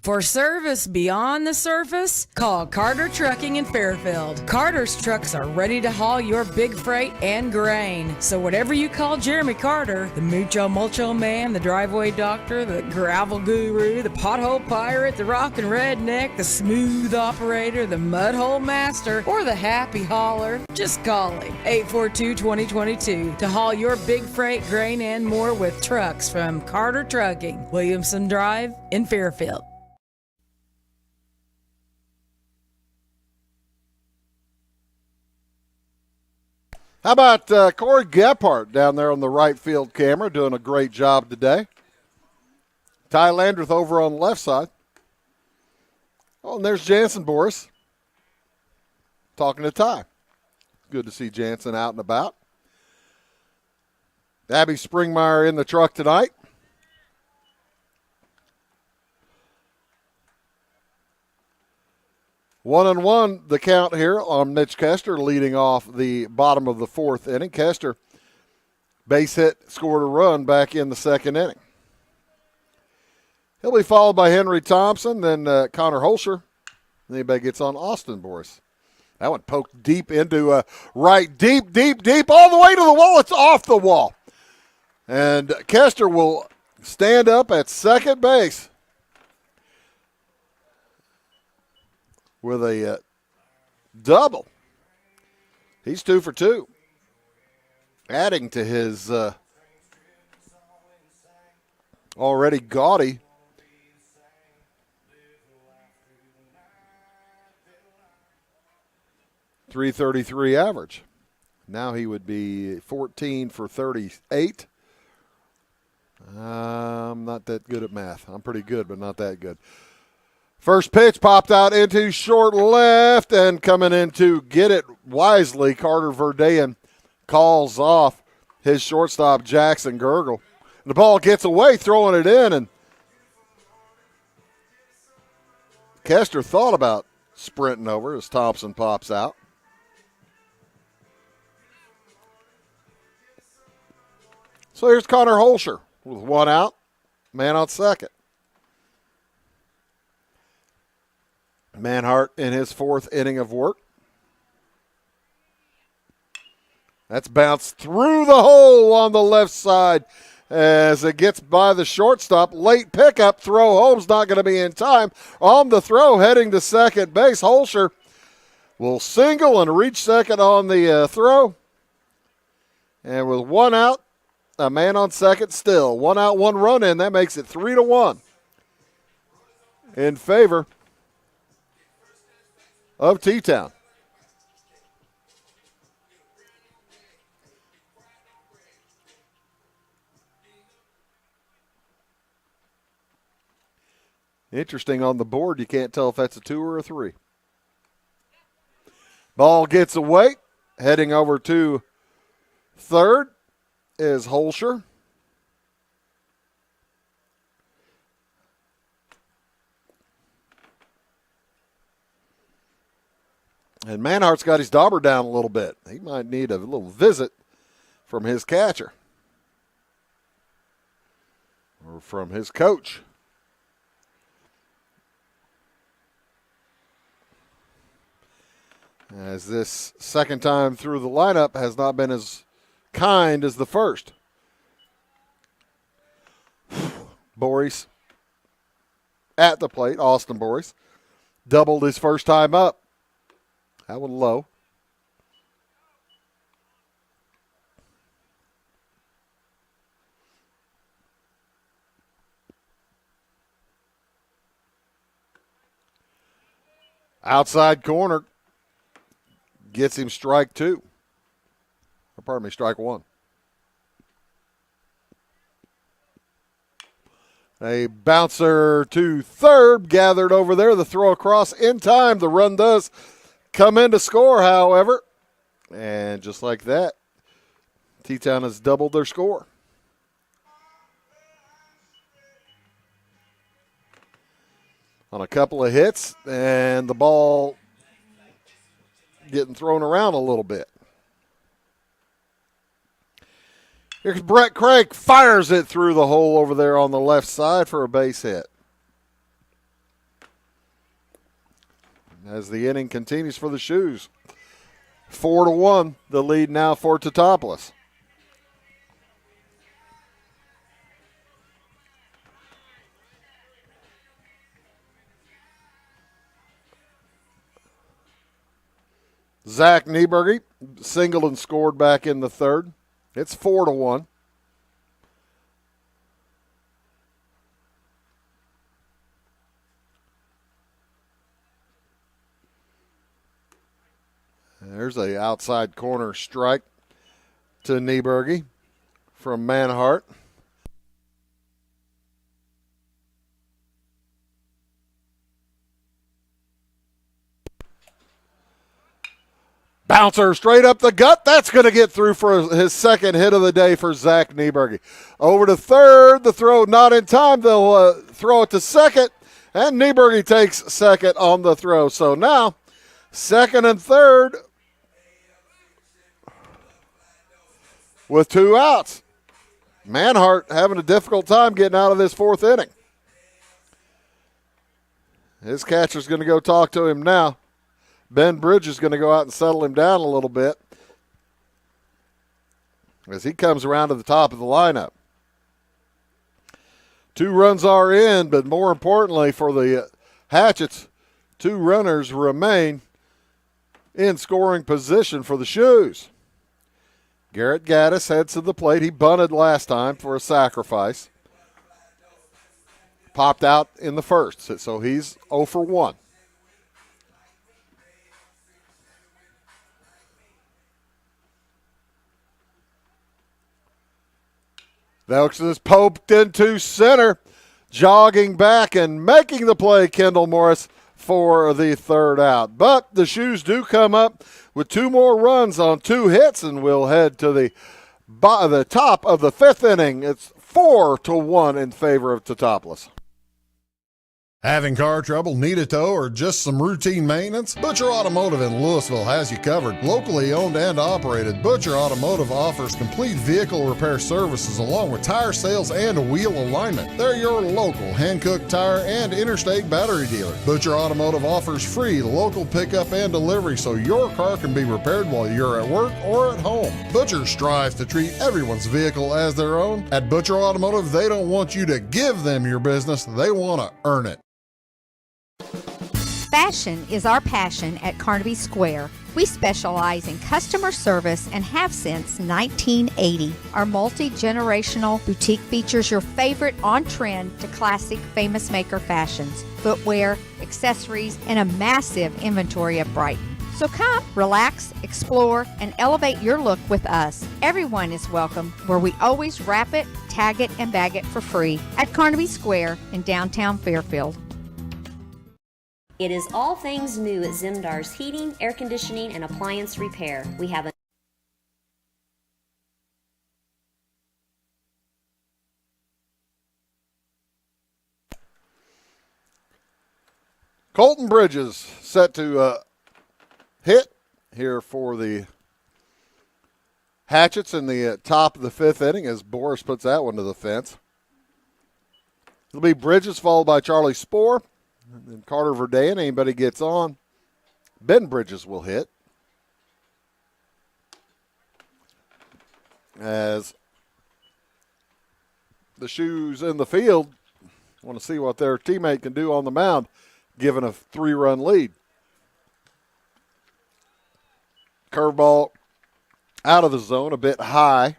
For service beyond the surface, call Carter Trucking in Fairfield. Carter's trucks are ready to haul your big freight and grain. So whatever you call Jeremy Carter, the mucho mulcho man, the driveway doctor, the gravel guru, the pothole pirate, the rockin' redneck, the smooth operator, the mudhole master, or the happy hauler, just call him. 842-2022 to haul your big freight, grain, and more with trucks from Carter Trucking, Williamson Drive in Fairfield. How about Corey Gephardt down there on the right field camera doing a great job today. Ty Landreth over on the left side. Oh, and there's Jansen Boris talking to Ty. Good to see Jansen out and about. Abby Springmeyer in the truck tonight. One and one, the count here on Mitch Kester leading off the bottom of the fourth inning. Kester, base hit, scored a run back in the second inning. He'll be followed by Henry Thompson, then Connor Holscher. Anybody gets on Austin Boris. That one poked deep into right, deep, all the way to the wall. It's off the wall. And Kester will stand up at second base with a double. He's 2 for 2, adding to his already gaudy .333 average. Now he would be 14 for 38. I'm not that good at math. I'm pretty good, but not that good. First pitch popped out into short left, and coming in to get it wisely, Carter Verdean calls off his shortstop, Jackson Gergel. The ball gets away, throwing it in, and Kester thought about sprinting over as Thompson pops out. So here's Connor Holscher with one out, man on second. Manhart in his fourth inning of work. That's bounced through the hole on the left side as it gets by the shortstop. Late pickup throw. Holmes not going to be in time. On the throw, heading to second base. Holscher will single and reach second on the throw. And with one out, a man on second still. 1 out, 1 run in. That makes it 3-1 in favor of T-Town. Interesting on the board, you can't tell if that's a 2 or a 3. Ball gets away, heading over to third. is Holscher. And Manhart's got his dauber down a little bit. He might need a little visit from his catcher or from his coach. As this second time through the lineup has not been as kind as the first. Boris at the plate, Austin Boris, doubled his first time up. That one low. Outside corner gets him strike two. Or pardon me, strike one. A bouncer to third gathered over there. The throw across in time. The run does come in to score, however. And just like that, T-Town has doubled their score. On a couple of hits, and the ball getting thrown around a little bit. Here's Brett Craig, fires it through the hole over there on the left side for a base hit. As the inning continues for the Shoes. 4-1, the lead now for Teutopolis. Zach Nieberge singled and scored back in the third. It's 4-1. There's a outside corner strike to Nieberge from Manhart. Bouncer straight up the gut. That's going to get through for his second hit of the day for Zach Nieberge. Over to third. The throw not in time. They'll throw it to second. And Nieberge takes second on the throw. So now, second and third with two outs. Manhart having a difficult time getting out of this fourth inning. His catcher's going to go talk to him now. Ben Bridge is going to go out and settle him down a little bit as he comes around to the top of the lineup. 2 runs are in, but more importantly for the Hatchets, 2 runners remain in scoring position for the Shoes. Garrett Gaddis heads to the plate. He bunted last time for a sacrifice. Popped out in the first, so he's 0 for 1. Velkson is poked into center, jogging back and making the play, Kendall Morris, for the third out. But the Shoes do come up with 2 more runs on 2 hits, and we'll head to the top of the 5th inning. It's 4-1 in favor of Teutopolis. Having car trouble, need a tow, or just some routine maintenance? Butcher Automotive in Louisville has you covered. Locally owned and operated, Butcher Automotive offers complete vehicle repair services along with tire sales and wheel alignment. They're your local Hankook tire and interstate battery dealer. Butcher Automotive offers free local pickup and delivery so your car can be repaired while you're at work or at home. Butcher strives to treat everyone's vehicle as their own. At Butcher Automotive, they don't want you to give them your business, they want to earn it. Fashion is our passion at Carnaby Square. We specialize in customer service and have since 1980. Our multi-generational boutique features your favorite on-trend to classic famous maker fashions, footwear, accessories, and a massive inventory of Brighton. So come, relax, explore, and elevate your look with us. Everyone is welcome, where we always wrap it, tag it, and bag it for free at Carnaby Square in downtown Fairfield. It is all things new at Zimdar's Heating, Air Conditioning, and Appliance Repair. We have a Colton Bridges set to hit here for the Hatchets in the top of the fifth inning as Boris puts that one to the fence. It'll be Bridges followed by Charlie Spohr. And then Carter Verdean. Anybody gets on, Ben Bridges will hit. As the Shoes in the field want to see what their teammate can do on the mound, given a 3-run lead. Curveball out of the zone, a bit high.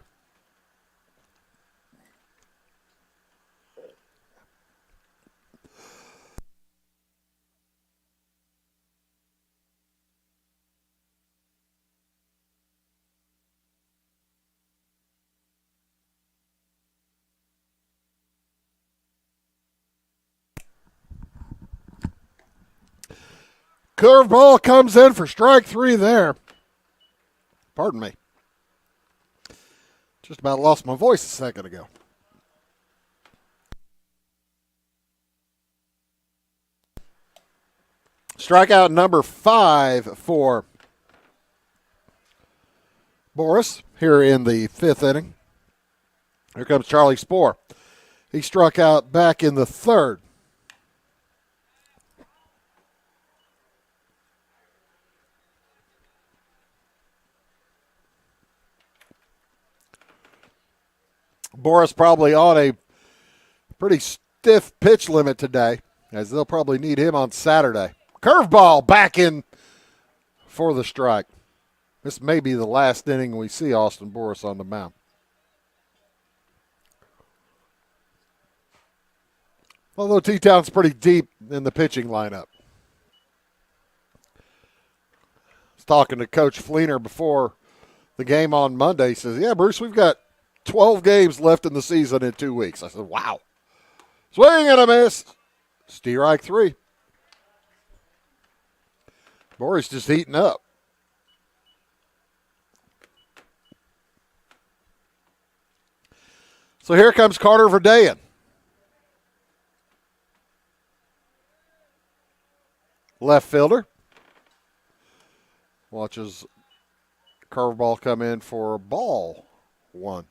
Curveball comes in for strike 3 there. Pardon me. Just about lost my voice a second ago. Strikeout number 5 for Boris here in the fifth inning. Here comes Charlie Spohr. He struck out back in the third. Boris probably on a pretty stiff pitch limit today, as they'll probably need him on Saturday. Curveball back in for the strike. This may be the last inning we see Austin Boris on the mound. Although T-Town's pretty deep in the pitching lineup. I was talking to Coach Fleener before the game on Monday. He says, yeah, Bruce, we've got 12 games left in the season in 2 weeks. I said, wow. Swing and a miss. Strike 3. Boris just heating up. So here comes Carter Verdean. Left fielder. Watches curveball come in for ball 1.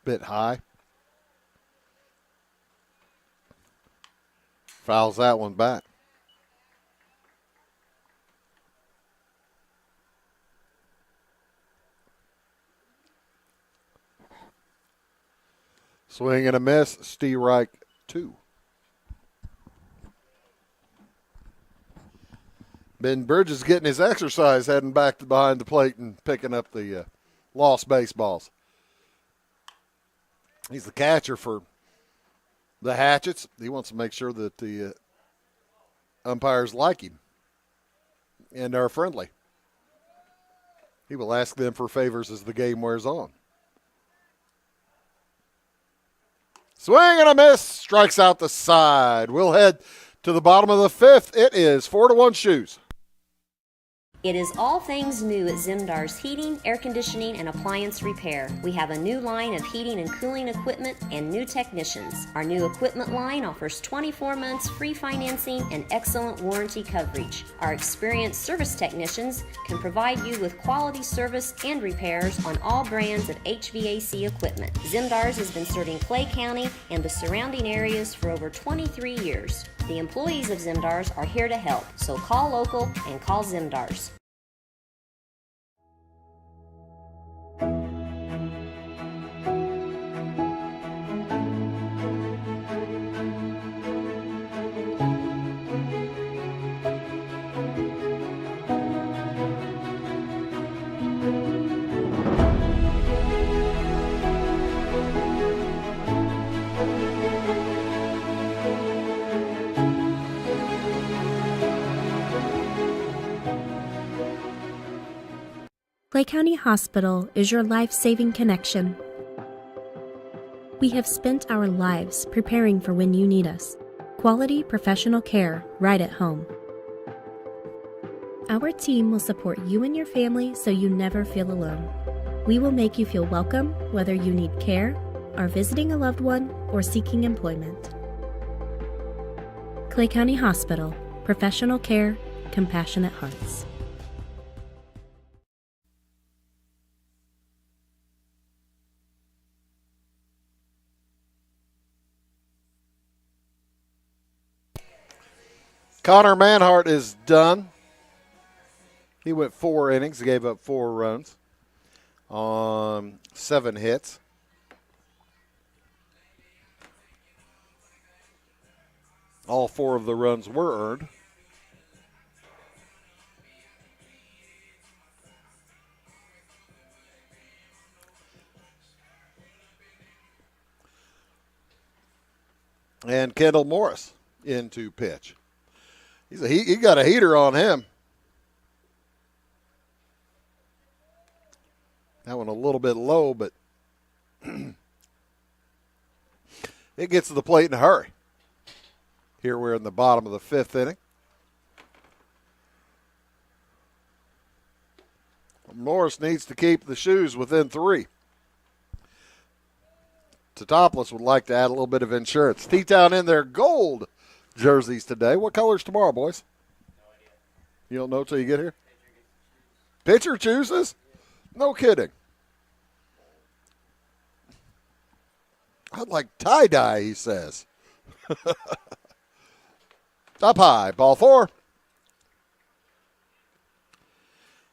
Bit high. Fouls that one back. Swing and a miss. Strike 2. Ben Bridges getting his exercise, heading back to behind the plate and picking up the lost baseballs. He's the catcher for the Hatchets. He wants to make sure that the umpires like him and are friendly. He will ask them for favors as the game wears on. Swing and a miss. Strikes out the side. We'll head to the bottom of the fifth. It is 4-1 Shoes. It is all things new at Zimdar's Heating, Air Conditioning, and Appliance Repair. We have a new line of heating and cooling equipment and new technicians. Our new equipment line offers 24 months free financing and excellent warranty coverage. Our experienced service technicians can provide you with quality service and repairs on all brands of HVAC equipment. Zimdar's has been serving Clay County and the surrounding areas for over 23 years. The employees of Zimdar's are here to help, so call local and call Zimdar's. Clay County Hospital is your life-saving connection. We have spent our lives preparing for when you need us. Quality professional care right at home. Our team will support you and your family so you never feel alone. We will make you feel welcome whether you need care, are visiting a loved one, or seeking employment. Clay County Hospital, Professional care, compassionate hearts. Connor Manhart is done. He went 4 innings, gave up 4 runs on 7 hits. All 4 of the runs were earned. And Kendall Morris into pitch. He got a heater on him. That one a little bit low, but it gets to the plate in a hurry. Here we're in the bottom of the 5th inning. Morris needs to keep the Shoes within 3. Teutopolis would like to add a little bit of insurance. T-Town in their gold jerseys today. What color's tomorrow, boys? No idea. You don't know till you get here? Pitcher chooses? No kidding. I'd like tie-dye, he says. Up high, ball 4.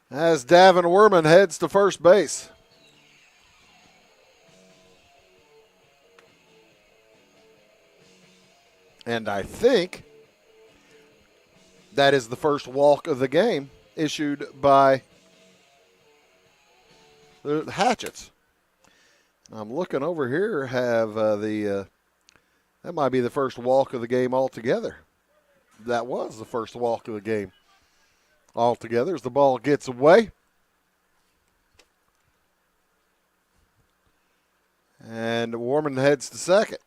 As Davin Werman heads to first base. And I think that is the first walk of the game issued by the Hatchets. I'm looking over here, that might be the first walk of the game altogether. That was the first walk of the game altogether as the ball gets away. And Warman heads to second.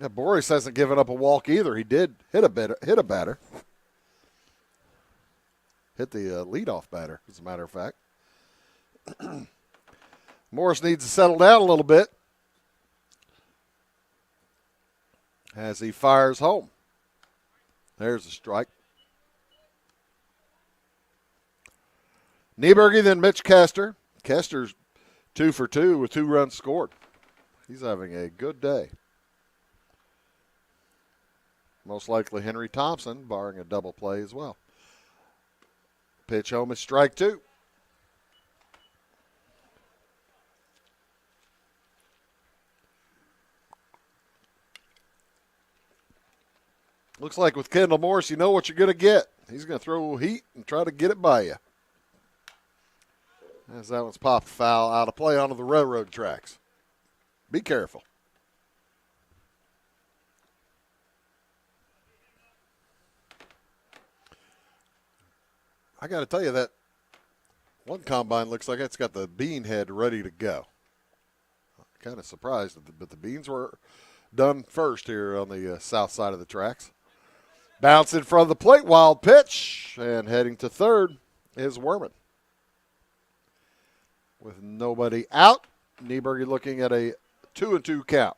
Yeah, Boris hasn't given up a walk either. He did hit a batter. Hit the leadoff batter, as a matter of fact. Morris needs to settle down a little bit as he fires home. There's a strike. Nieberge, then Mitch Kester. Kester's 2 for 2 with 2 runs scored. He's having a good day. Most likely Henry Thompson, barring a double play as well. Pitch home is strike 2. Looks like with Kendall Morris, you know what you're going to get. He's going to throw heat and try to get it by you. As that one's popped foul out of play onto the railroad tracks. Be careful. I got to tell you that one combine looks like it's got the bean head ready to go. Kind of surprised, but the beans were done first here on the south side of the tracks. Bounce in front of the plate, wild pitch, and heading to third is Werman. With nobody out, Nieberge looking at a 2-2 count.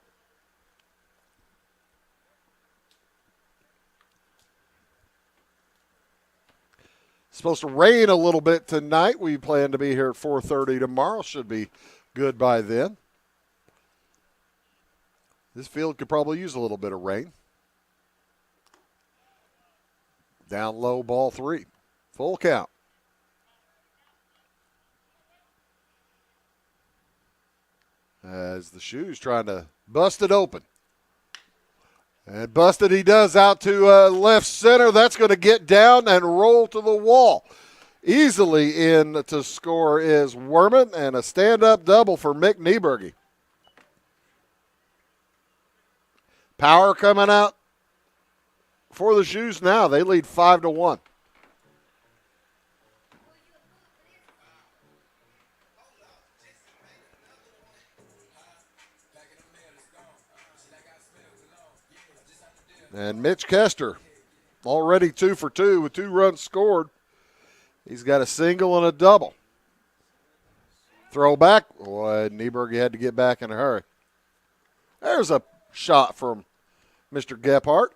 Supposed to rain a little bit tonight. We plan to be here at 4:30 tomorrow. Should be good by then. This field could probably use a little bit of rain. Down low, ball 3. Full count. As the Shoes trying to bust it open. And busted he does out to left center. That's going to get down and roll to the wall. Easily in to score is Werman, and a stand-up double for Mick Nieberge. Power coming out for the Shoes now. They lead 5-1. And Mitch Kester, already 2 for 2 with 2 runs scored. He's got a single and a double. Throw back. Boy, Nieberg had to get back in a hurry. There's a shot from Mr. Gephardt.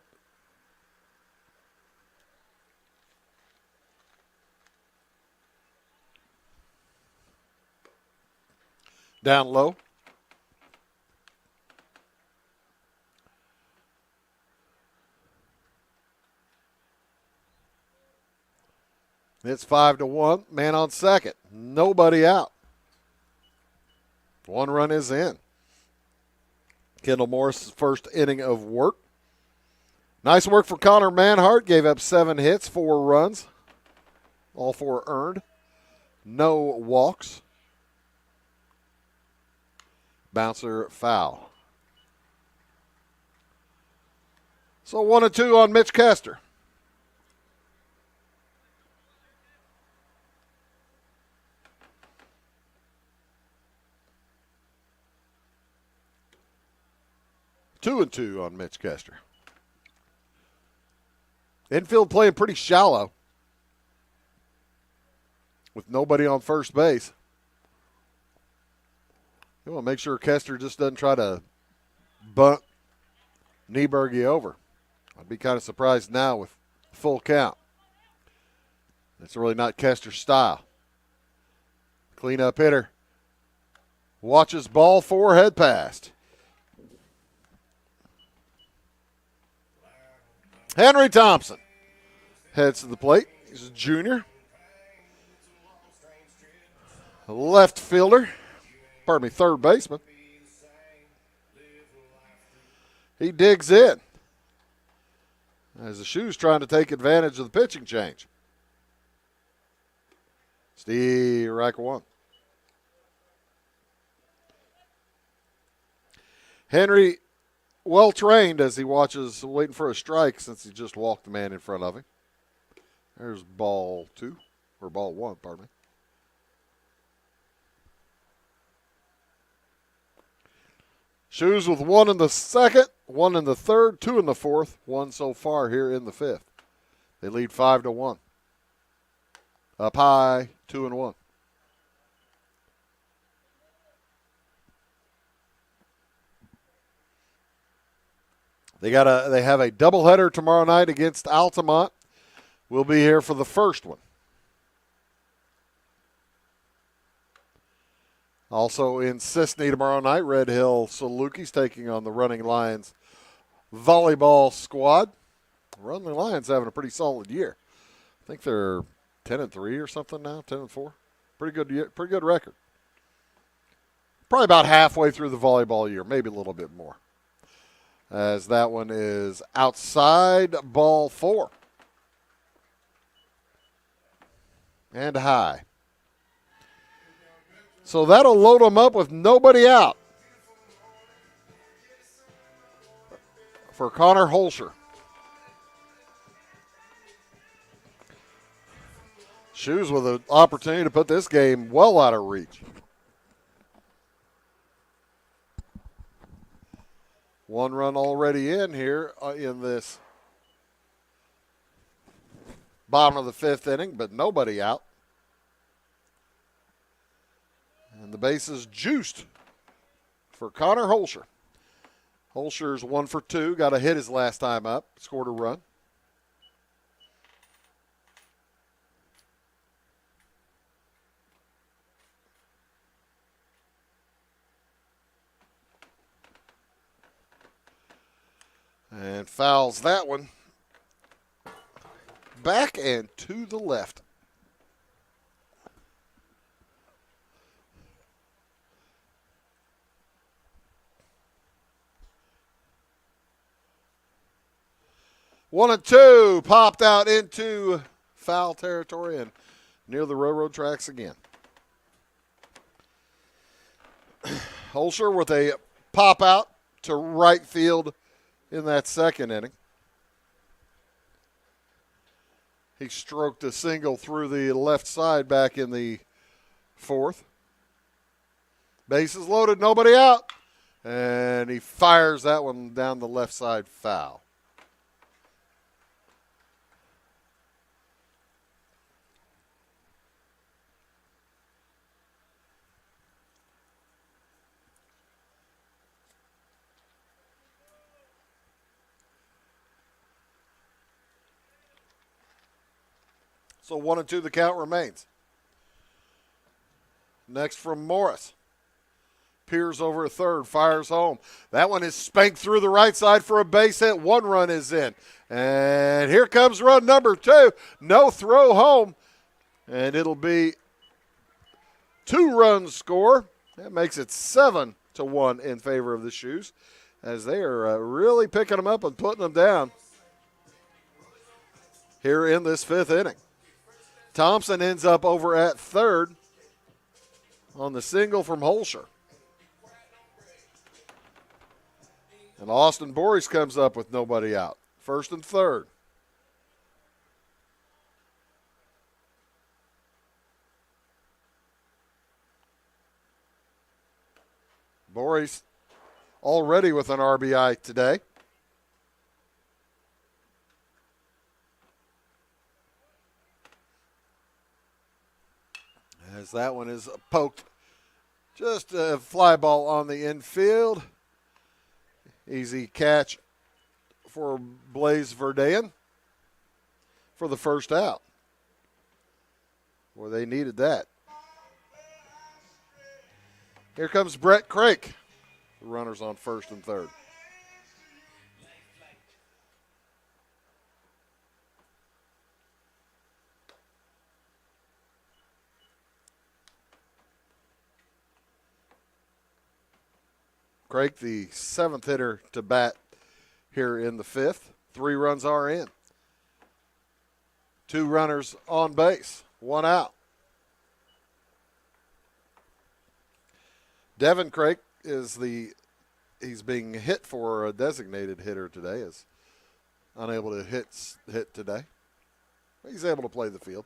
Down low. It's 5-1. Man on second. Nobody out. One run is in. Kendall Morris' first inning of work. Nice work for Connor Manhart. Gave up 7 hits, 4 runs. All 4 earned. No walks. Bouncer foul. So 1-2 on Mitch Kester. Two and 2 on Mitch Kester. Infield playing pretty shallow with nobody on first base. You want to make sure Kester just doesn't try to bunt Nieberge over. I'd be kind of surprised now with full count. That's really not Kester's style. Cleanup hitter. Watches ball 4, head past. Henry Thompson heads to the plate. He's a junior. A left fielder. Pardon me, third baseman. He digs in as the Shoes trying to take advantage of the pitching change. Steve Riker one. Henry, well trained as he watches, waiting for a strike since he just walked the man in front of him. There's ball 2, or ball 1, pardon me. Shoes with 1 in the second, 1 in the third, 2 in the fourth, 1 so far here in the fifth. They lead 5-1. Up high, 2-1. They have a doubleheader tomorrow night against Altamont. We'll be here for the first one. Also in Sisney tomorrow night, Red Hill Salukis taking on the Running Lions volleyball squad. The Running Lions having a pretty solid year. I think they're 10-3 or something now, 10-4. Pretty good record. Probably about halfway through the volleyball year, maybe a little bit more. As that one is outside, ball 4. And high. So that'll load them up with nobody out for Connor Holscher. Shoes with an opportunity to put this game well out of reach. 1 run already in here in this bottom of the 5th inning, but nobody out. And the base is juiced for Connor Holscher. Holscher's 1 for 2, got a hit his last time up, scored a run. And fouls that one back and to the left. One and two popped out into foul territory and near the railroad tracks again. Holscher with a pop out to right field in that second inning. He stroked a single through the left side back in the 4th. Bases loaded, nobody out. And he fires that one down the left side foul. So 1-2 the count remains. Next from Morris. Peers over at third, fires home. That one is spanked through the right side for a base hit. 1 run is in. And here comes run number 2. No throw home. And it'll be 2 runs score. That makes it 7-1 in favor of the Shoes, as they are really picking them up and putting them down here in this 5th inning. Thompson ends up over at third on the single from Holscher. And Austin Boris comes up with nobody out. First and third. Boris already with an RBI today. As that one is poked. Just a fly ball on the infield. Easy catch for Blaze Verdean for the first out. Boy, they needed that. Here comes Brett Crake. The runners on first and third. Crake, the 7th hitter to bat here in the 5th. 3 runs are in. 2 runners on base, 1 out. Devin Crake he's being hit for a designated hitter today, is unable to hit today. He's able to play the field.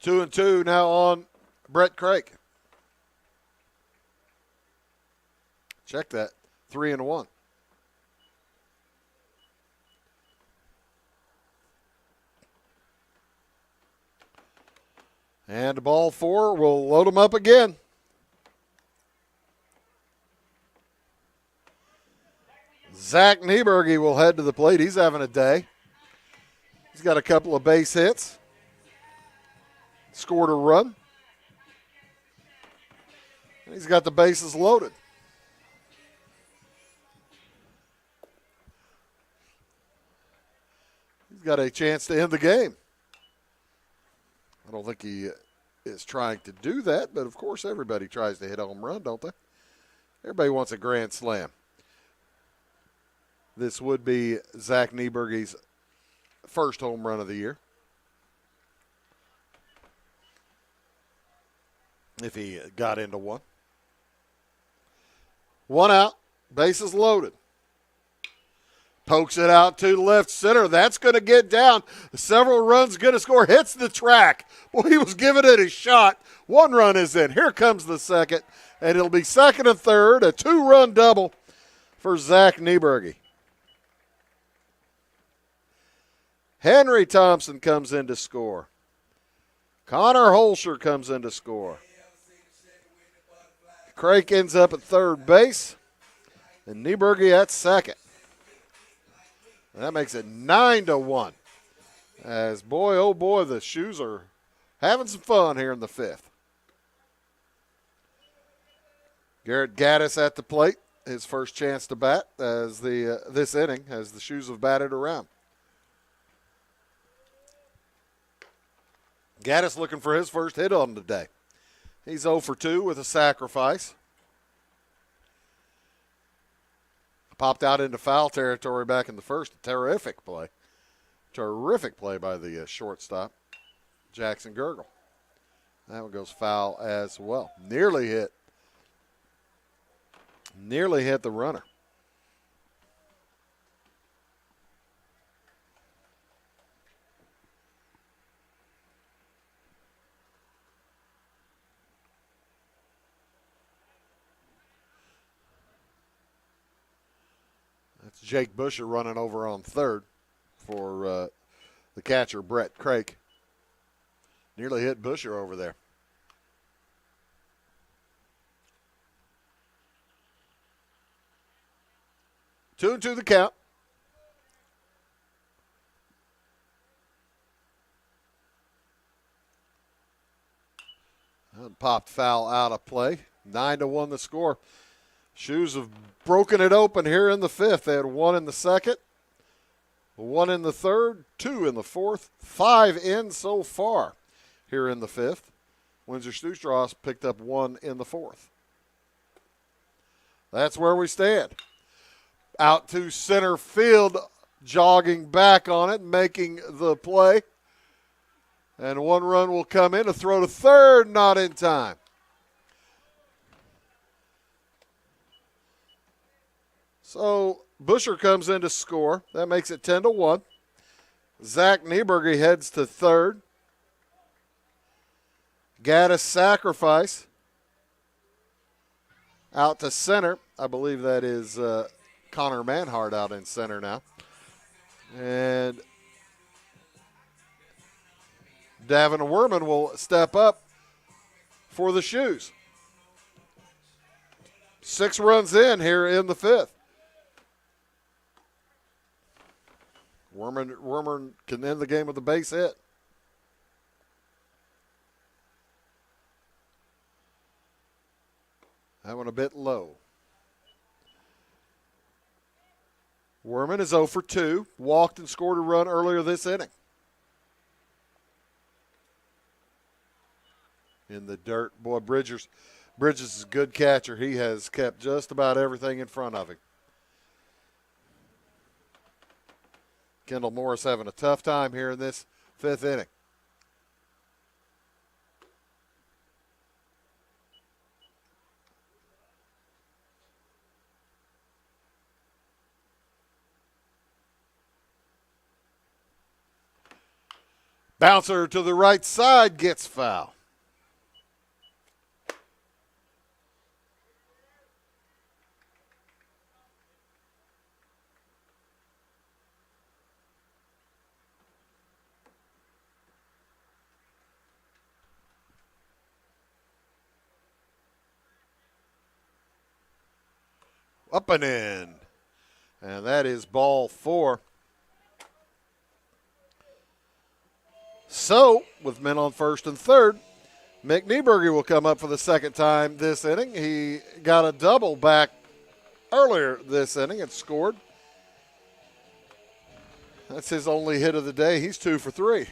Two and two now on Brett Crake. Check that. 3-1. And ball 4, we'll load them up again. Zach Nieberge will head to the plate. He's having a day. He's got a couple of base hits. Scored a run. And he's got the bases loaded. He's got a chance to end the game. I don't think he is trying to do that, but of course everybody tries to hit a home run, don't they? Everybody wants a grand slam. This would be Zach Nieberge's first home run of the year, if he got into one. 1 out, bases loaded. Pokes it out to left center. That's going to get down. Several runs going to score. Hits the track. Well, he was giving it a shot. 1 run is in. Here comes the second. And it'll be second and third. A 2-run double for Zach Nieberge. Henry Thompson comes in to score. Connor Holscher comes in to score. Crake ends up at third base. And Nieberge at second. And that makes it 9-1. As boy, oh boy, the Shoes are having some fun here in the 5th. Garrett Gaddis at the plate. His first chance to bat as this inning, as the Shoes have batted around. Gaddis looking for his first hit on the day. He's 0 for 2 with a sacrifice. Popped out into foul territory back in the first. Terrific play. Terrific play by the shortstop, Jackson Gergel. That one goes foul as well. Nearly hit the runner. That's Jake Busher running over on third for the catcher, Brett Crake. Nearly hit Busher over there. 2-2 the count. And popped foul out of play. 9-1 the score. Shoes have broken it open here in the fifth. They had 1 in the second, 1 in the third, 2 in the fourth, 5 in so far here in the fifth. Windsor Stras picked up 1 in the fourth. That's where we stand. Out to center field, jogging back on it, making the play. And 1 run will come in. A throw to third, not in time. So Busher comes in to score. That makes it 10-1. Zach Nieberger heads to third. Gaddis sacrifice out to center. I believe that is Connor Manhart out in center now. And Davin Werman will step up for the Shoes. 6 runs in here in the fifth. Werman can end the game with a base hit. That one a bit low. Werman is 0 for 2. Walked and scored a run earlier this inning. In the dirt. Boy, Bridges is a good catcher. He has kept just about everything in front of him. Kendall Morris having a tough time here in this fifth inning. Bouncer to the right side gets foul. Up and in. And that is ball 4. So, with men on first and third, Mick Nieberger will come up for the second time this inning. He got a double back earlier this inning and scored. That's his only hit of the day. He's 2 for 3.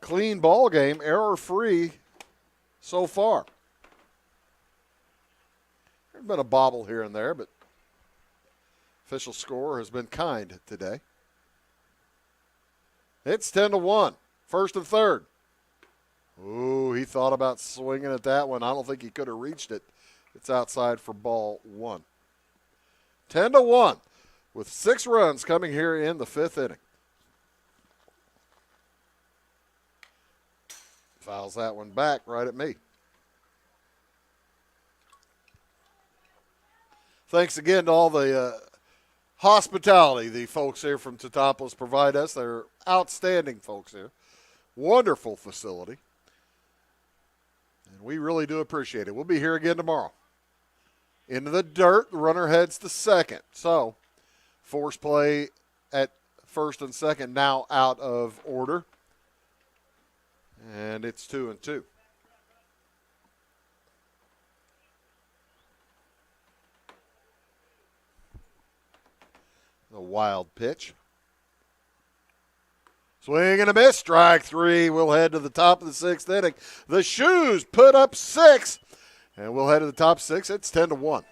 Clean ball game, error-free so far. There's been a bobble here and there, but official score has been kind today. It's 10-1, first and third. Ooh, he thought about swinging at that one. I don't think he could have reached it. It's outside for ball 1. 10-1 with 6 runs coming here in the fifth inning. Fouls that one back right at me. Thanks again to all the hospitality the folks here from Teutopolis provide us. They're outstanding folks here. Wonderful facility. And we really do appreciate it. We'll be here again tomorrow. Into the dirt, the runner heads to second. So, force play at first and second now out of order. And it's 2-2. A wild pitch. Swing and a miss. Strike 3. We'll head to the top of the sixth inning. The Shoes put up 6. And we'll head to the top 6. It's 10-1.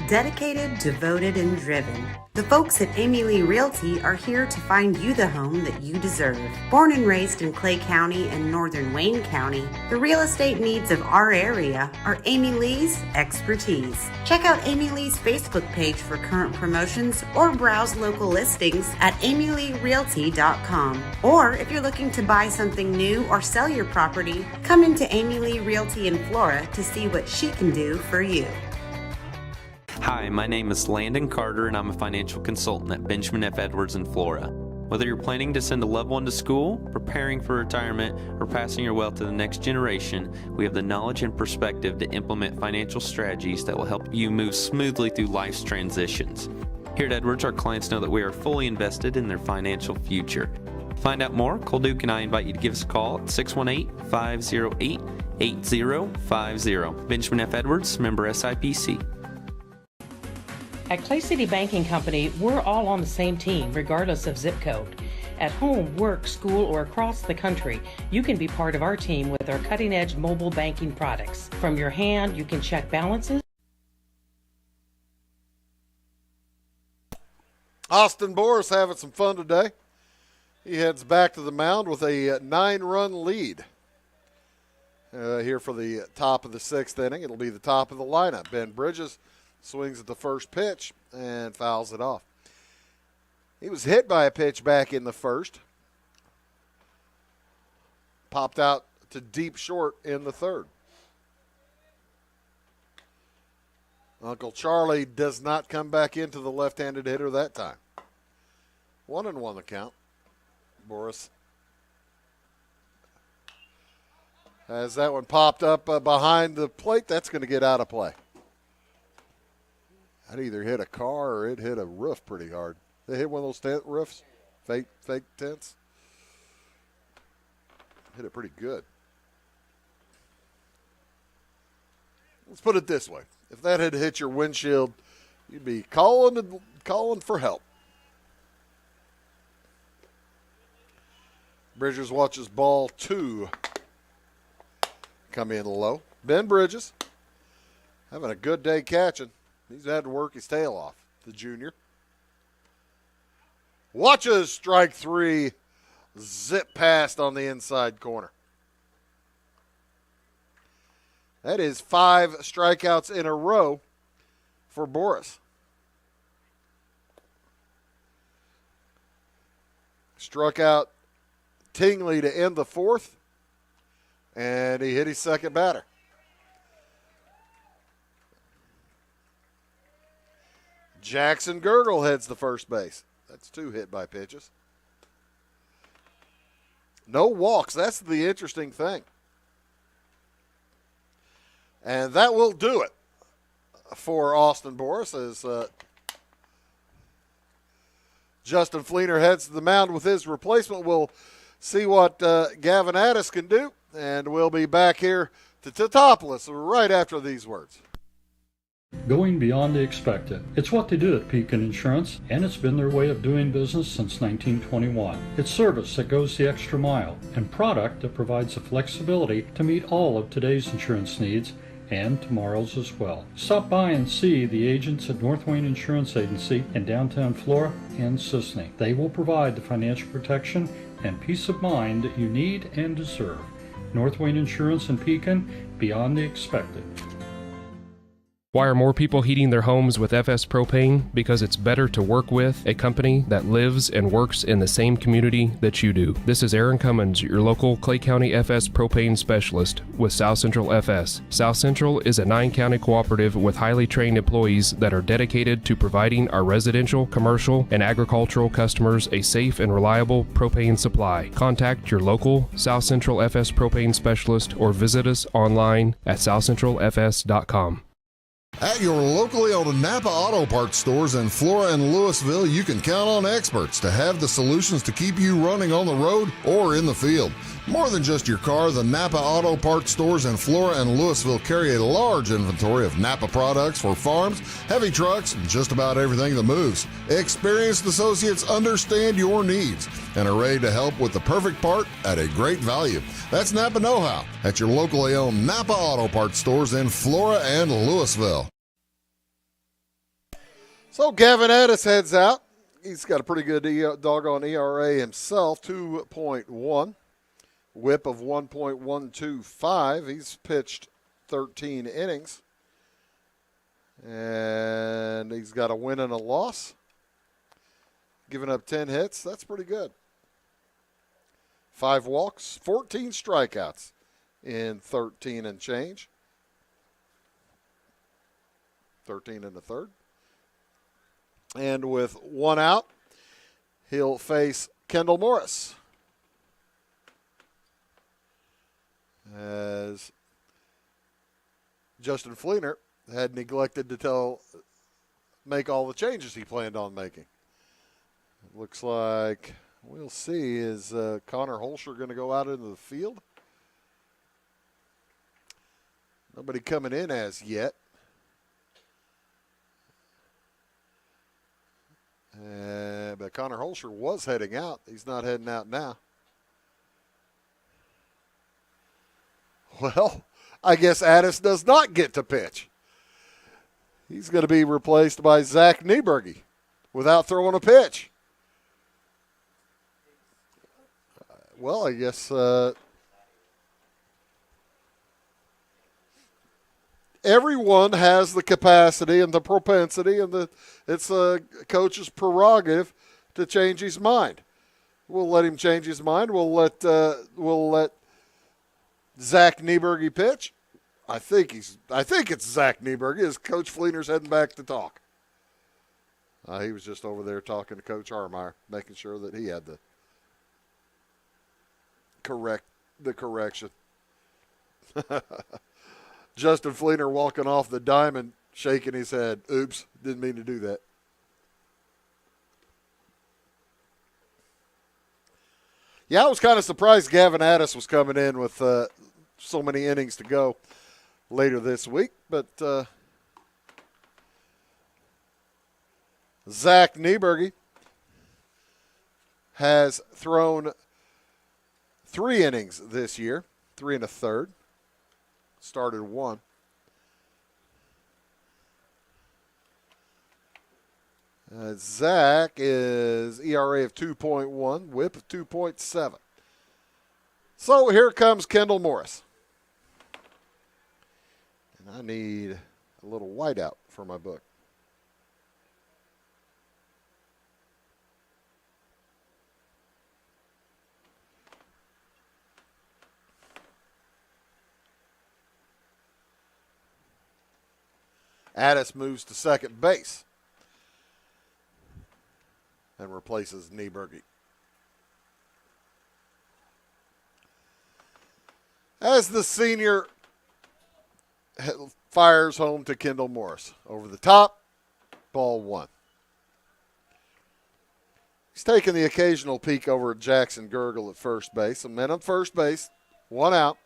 Dedicated, devoted, and driven. The folks at Amy Lee Realty are here to find you the home that you deserve. Born and raised in Clay County and northern Wayne County, the real estate needs of our area are Amy Lee's expertise. Check out Amy Lee's Facebook page for current promotions or browse local listings at amyleerealty.com. Or if you're looking to buy something new or sell your property, come into Amy Lee Realty in Flora to see what she can do for you. Hi, my name is Landon Carter, and I'm a financial consultant at Benjamin F. Edwards in Flora. Whether you're planning to send a loved one to school, preparing for retirement, or passing your wealth to the next generation, we have the knowledge and perspective to implement financial strategies that will help you move smoothly through life's transitions. Here at Edwards, our clients know that we are fully invested in their financial future. To find out more, Cole Duke and I invite you to give us a call at 618-508-8050. Benjamin F. Edwards, member SIPC. At Clay City Banking Company, we're all on the same team, regardless of zip code. At home, work, school, or across the country, you can be part of our team with our cutting-edge mobile banking products. From your hand, you can check balances. Austin Boris having some fun today. He heads back to the mound with a 9-run lead. Here for the top of the 6th inning. It'll be the top of the lineup. Ben Bridges swings at the first pitch and fouls it off. He was hit by a pitch back in the first. Popped out to deep short in the third. Uncle Charlie does not come back into the left-handed hitter that time. 1-1 the count. Boris has that one popped up behind the plate. That's going to get out of play. I'd either hit a car or it hit a roof pretty hard. They hit one of those tent roofs, fake tents. Hit it pretty good. Let's put it this way. If that had hit your windshield, you'd be calling for help. Bridges watches ball 2 come in low. Ben Bridges having a good day catching. He's had to work his tail off, the junior. Watches strike 3, zip past on the inside corner. That is 5 strikeouts in a row for Boris. Struck out Tingley to end the 4th, and he hit his second batter. Jackson Gergel heads to first base. That's 2 hit by pitches. No walks. That's the interesting thing. And that will do it for Austin Boris as Justin Fleener heads to the mound with his replacement. We'll see what Gavin Addis can do, and we'll be back here to Teutopolis right after these words. Going beyond the expected. It's what they do at Pekin Insurance, and it's been their way of doing business since 1921. It's service that goes the extra mile, and product that provides the flexibility to meet all of today's insurance needs and tomorrow's as well. Stop by and see the agents at North Wayne Insurance Agency in downtown Flora and Sisney. They will provide the financial protection and peace of mind that you need and deserve. North Wayne Insurance in Pekin, beyond the expected. Why are more people heating their homes with FS Propane? Because it's better to work with a company that lives and works in the same community that you do. This is Aaron Cummins, your local Clay County FS Propane specialist with South Central FS. South Central is a 9-county cooperative with highly trained employees that are dedicated to providing our residential, commercial, and agricultural customers a safe and reliable propane supply. Contact your local South Central FS Propane specialist or visit us online at southcentralfs.com. At your locally owned Napa Auto Parts stores in Flora and Louisville, you can count on experts to have the solutions to keep you running on the road or in the field. More than just your car, the Napa Auto Parts stores in Flora and Louisville carry a large inventory of Napa products for farms, heavy trucks, and just about everything that moves. Experienced associates understand your needs and are ready to help with the perfect part at a great value. That's Napa Know-How at your locally owned Napa Auto Parts stores in Flora and Louisville. So Gavin Addis heads out. He's got a pretty good doggone ERA himself, 2.1. Whip of 1.125. He's pitched 13 innings. And he's got a win and a loss. Giving up 10 hits. That's pretty good. 5 walks, 14 strikeouts in 13 and change. 13 and a third. And with 1 out, he'll face Kendall Morris. As Justin Fleener had neglected to make all the changes he planned on making. It looks like we'll see. Is Connor Holscher going to go out into the field? Nobody coming in as yet. But Connor Holscher was heading out. He's not heading out now. Well, I guess Addis does not get to pitch. He's going to be replaced by Zach Nieberge without throwing a pitch. Well, I guess everyone has the capacity and the propensity, and it's a coach's prerogative to change his mind. We'll let him change his mind. We'll let Zach Nieberge pitch. I think it's Zach Nieberge. As Coach Fleener's heading back to talk. He was just over there talking to Coach Harmeyer, making sure that he had the correction. Justin Fleener walking off the diamond, shaking his head. Oops, didn't mean to do that. Yeah, I was kind of surprised Gavin Addis was coming in with so many innings to go later this week. But Zach Nieberge has thrown 3 innings this year, 3 1/3. Started 1. Zach is ERA of 2.1, whip of 2.7. So here comes Kendall Morris. And I need a little whiteout for my book. Addis moves to second base and replaces Nieberge. As the senior fires home to Kendall Morris. Over the top, ball 1. He's taking the occasional peek over at Jackson Gergel at first base. A man on first base, 1 out.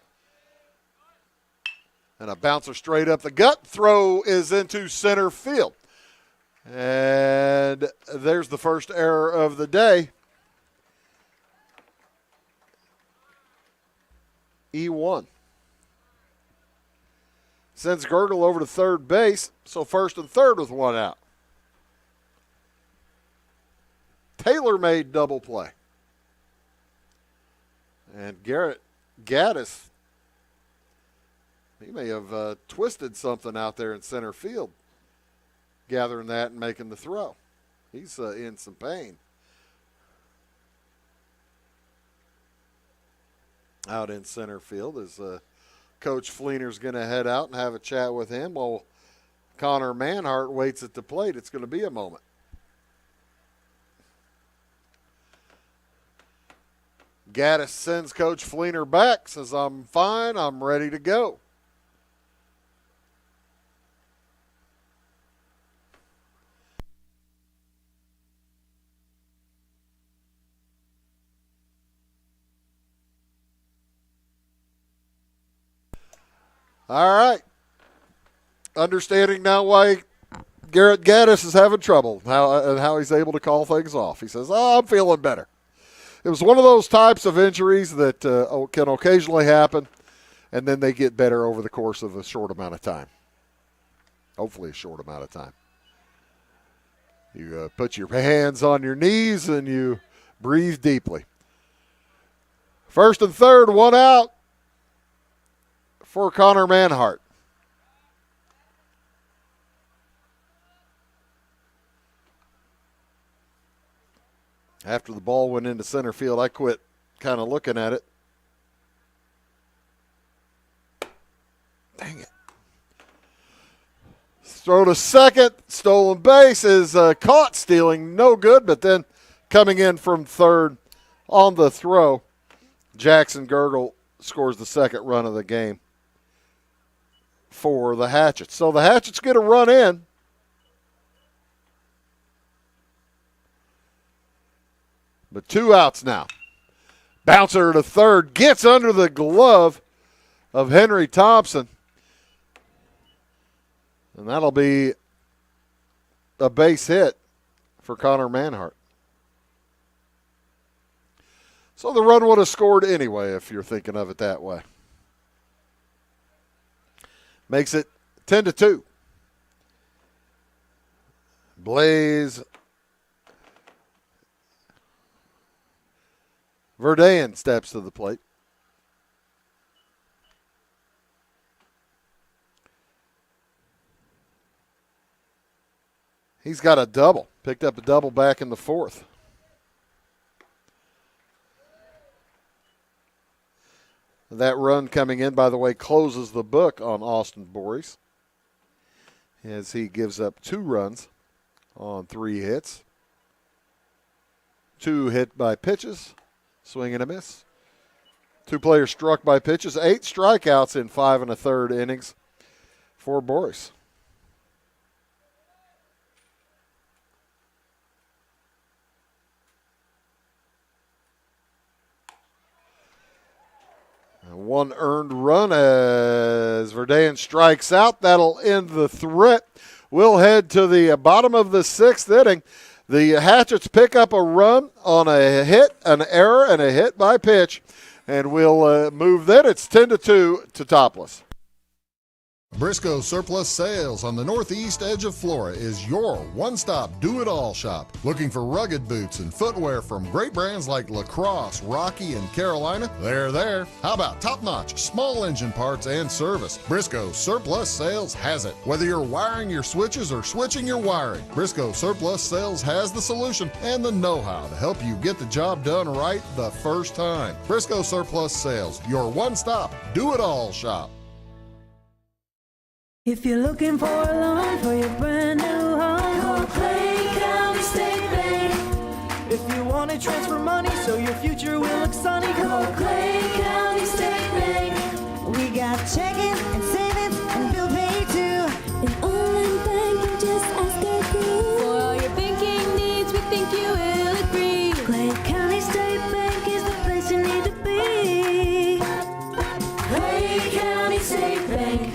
And a bouncer straight up the gut. Throw is into center field. And there's the first error of the day. E1. Sends Gergel over to third base, so first and third with 1 out. Taylor made double play. And Garrett Gaddis, he may have twisted something out there in center field, gathering that and making the throw. He's in some pain out in center field as Coach Fleener's going to head out and have a chat with him while Connor Manhart waits at the plate. It's going to be a moment. Gaddis sends Coach Fleener back, says, I'm fine, I'm ready to go. All right. Understanding now why Garrett Gaddis is having trouble, how he's able to call things off. He says, I'm feeling better. It was one of those types of injuries that can occasionally happen, and then they get better over the course of a short amount of time. Hopefully a short amount of time. You put your hands on your knees and you breathe deeply. First and third, 1 out for Connor Manhart. After the ball went into center field, I quit kind of looking at it. Dang it. Throw to second. Stolen base is caught stealing. No good, but then coming in from third On the throw, Jackson Gergel scores the second run of the game for the Hatchets. So the Hatchets get a run in. But 2 outs now. Bouncer to third, gets under the glove of Henry Thompson. And that'll be a base hit for Connor Manhart. So the run would have scored anyway, if you're thinking of it that way. Makes it 10-2. Blaze Verdain steps to the plate. He's got a double. Picked up a double back in the fourth. That run coming in, by the way, closes the book on Austin Bories as he gives up 2 runs on 3 hits. 2 hit by pitches, swing and a miss. 2 players struck by pitches, 8 strikeouts in 5 1/3 innings for Boris. One earned run as Verdain strikes out. That'll end the threat. We'll head to the bottom of the 6th inning. The Hatchets pick up a run on a hit, an error, and a hit by pitch. And we'll move then. It's 10-2 Teutopolis. Briscoe Surplus Sales on the northeast edge of Flora is your one-stop do-it-all shop. Looking for rugged boots and footwear from great brands like Lacrosse, Rocky, and Carolina? They're there. How about top-notch small engine parts and service? Briscoe Surplus Sales has it. Whether you're wiring your switches or switching your wiring, Briscoe Surplus Sales has the solution and the know-how to help you get the job done right the first time. Briscoe Surplus Sales, your one-stop do-it-all shop. If you're looking for a loan for your brand new home, call Clay County State Bank. If you want to transfer money so your future will look sunny, call Clay County State Bank. We got checking and savings and bill pay too. An online bank, just ask our crew. For all your banking needs, we think you will agree. Clay County State Bank is the place you need to be. Clay County State Bank.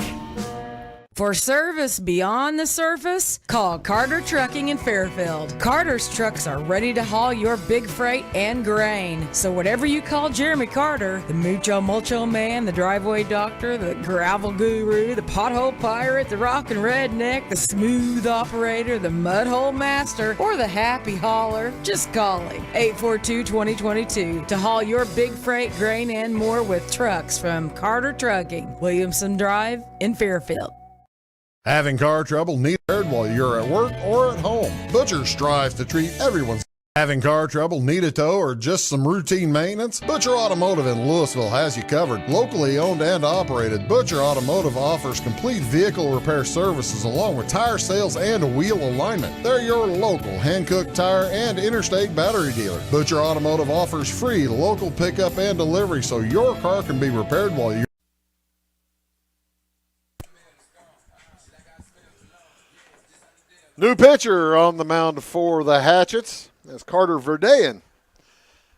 For service beyond the surface, call Carter Trucking in Fairfield. Carter's trucks are ready to haul your big freight and grain. So whatever you call Jeremy Carter, the mucho mulcho man, the driveway doctor, the gravel guru, the pothole pirate, the rockin' redneck, the smooth operator, the mudhole master, or the happy hauler, just call him. 842-2022 to haul your big freight, grain, and more with trucks from Carter Trucking, Williamson Drive in Fairfield. Having car trouble? Need it while you're at work or at home. Butcher strives to treat everyone's. Having car trouble? Need a tow or just some routine maintenance? Butcher Automotive in Louisville has you covered. Locally owned and operated, Butcher Automotive offers complete vehicle repair services along with tire sales and wheel alignment. They're your local Hankook tire and interstate battery dealer. Butcher Automotive offers free local pickup and delivery so your car can be repaired while you're. New pitcher on the mound for the Hatchets as Carter Verdain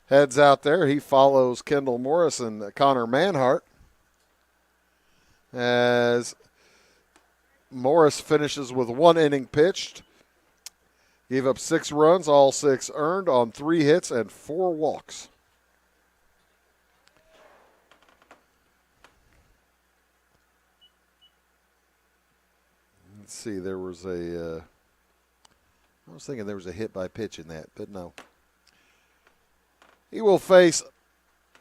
heads out there. He follows Kendall Morris and Connor Manhart as Morris finishes with 1 inning pitched. Gave up 6 runs, all 6 earned on 3 hits and 4 walks. Let's see, there was I was thinking there was a hit by pitch in that, but no. He will face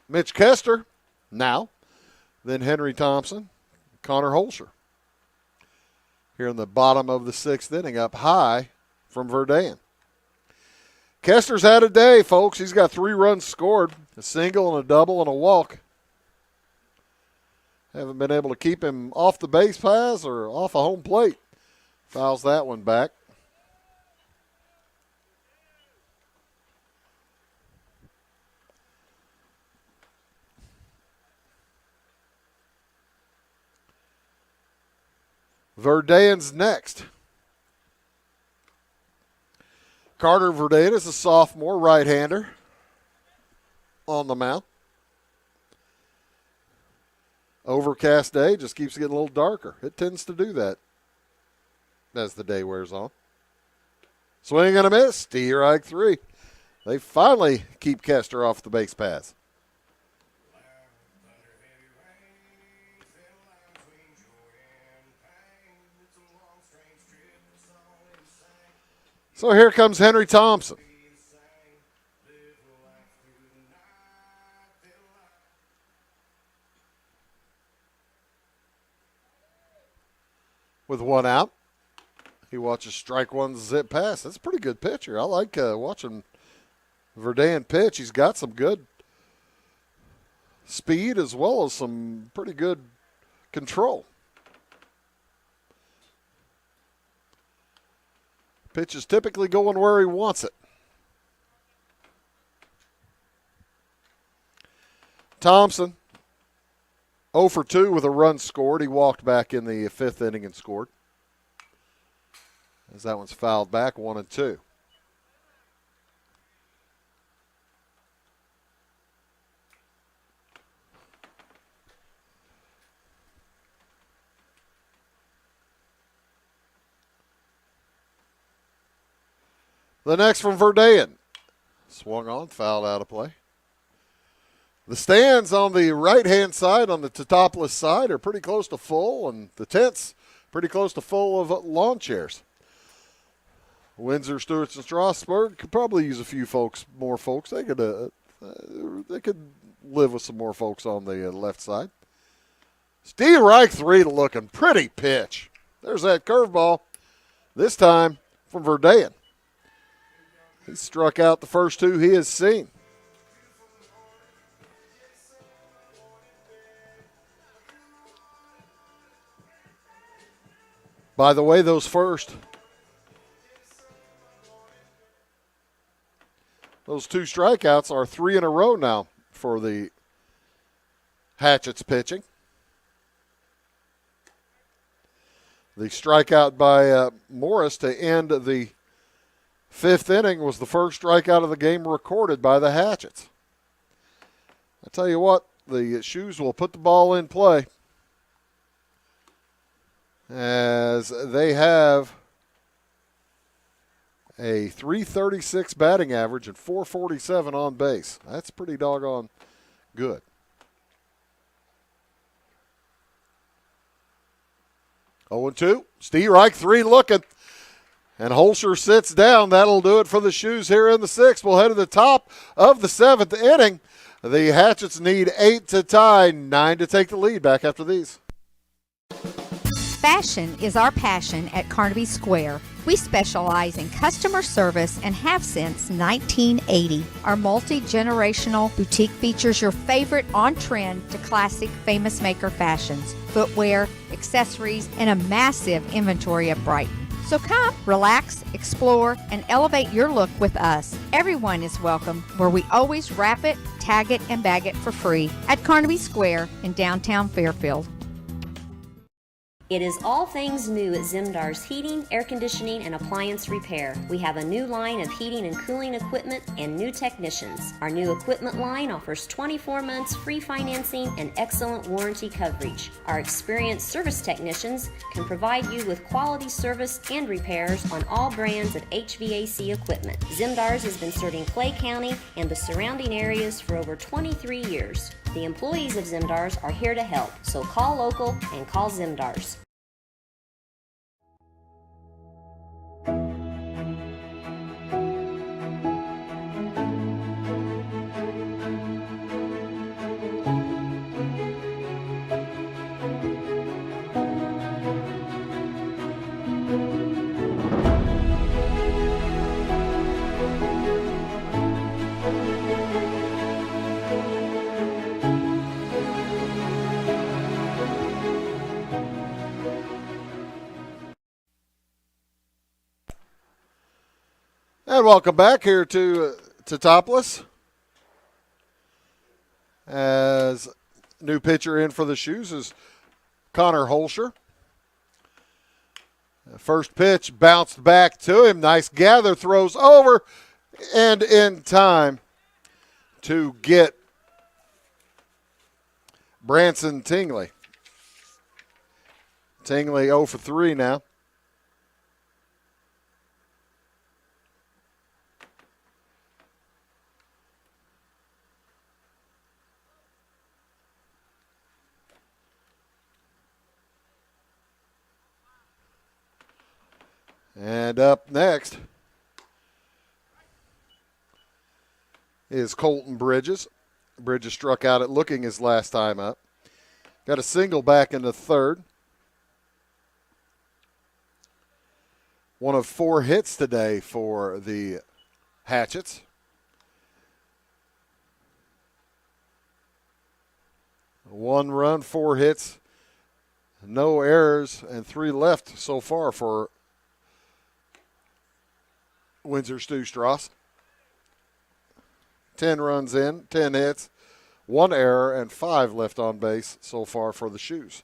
Mitch Kester now, then Henry Thompson, Connor Holscher. Here in the bottom of the 6th inning, up high from Verdain. Kester's had a day, folks. He's got 3 runs scored, a single and a double and a walk. Haven't been able to keep him off the base paths or off a home plate. Fouls that one back. Verdain's next. Carter Verdain is a sophomore right-hander on the mound. Overcast day, just keeps getting a little darker. It tends to do that as the day wears on. Swing and a miss. Strike 3. They finally keep Kester off the base paths. So here comes Henry Thompson. With one out, he watches strike one zip past. That's a pretty good pitcher. I like watching Verdain pitch. He's got some good speed as well as some pretty good control. Pitch is typically going where he wants it. Thompson, 0 for 2 with a run scored. He walked back in the 5th inning and scored. As that one's fouled back, 1-2. The next from Verdain. Swung on, fouled out of play. The stands on the right-hand side, on the Teutopolis side, are pretty close to full, and the tents pretty close to full of lawn chairs. Windsor, Stewarts, and Strasburg could probably use a few more folks. They could live with some more folks on the left side. Strike 3 looking pretty pitch. There's that curveball. This time from Verdain. He struck out the first 2 he has seen. By the way, those 2 strikeouts are 3 in a row now for the Hatchets pitching. The strikeout by Morris to end the 5th inning was the first strikeout of the game recorded by the Hatchets. I tell you what, the Shoes will put the ball in play as they have a .336 batting average and .447 on base. That's pretty doggone good. Oh, 2. Strike 3 looking. And Holscher sits down. That'll do it for the Shoes here in the 6th. We'll head to the top of the 7th inning. The Hatchets need 8 to tie, 9 to take the lead. Back after these. Fashion is our passion at Carnaby Square. We specialize in customer service and have since 1980. Our multi-generational boutique features your favorite on-trend to classic famous maker fashions, footwear, accessories, and a massive inventory at Brighton. So come, relax, explore, and elevate your look with us. Everyone is welcome, where we always wrap it, tag it, and bag it for free at Carnaby Square in downtown Fairfield. It is all things new at Zimdar's Heating, Air Conditioning, and Appliance Repair. We have a new line of heating and cooling equipment and new technicians. Our new equipment line offers 24 months free financing and excellent warranty coverage. Our experienced service technicians can provide you with quality service and repairs on all brands of HVAC equipment. Zimdar's has been serving Clay County and the surrounding areas for over 23 years. The employees of Zimdar's are here to help, so call local and call Zimdar's. And welcome back here to Teutopolis. As new pitcher in for the Shoes is Connor Holscher. First pitch bounced back to him. Nice gather, throws over, and in time to get Branson Tingley. Tingley 0 for 3 now. And up next is Colton Bridges. Bridges struck out at looking his last time up. Got a single back in the third. One of 4 hits today for the Hatchets. One run, 4 hits, no errors, and 3 left so far for Windsor Stras. 10 runs in, 10 hits, 1 error, and 5 left on base so far for the Shoes.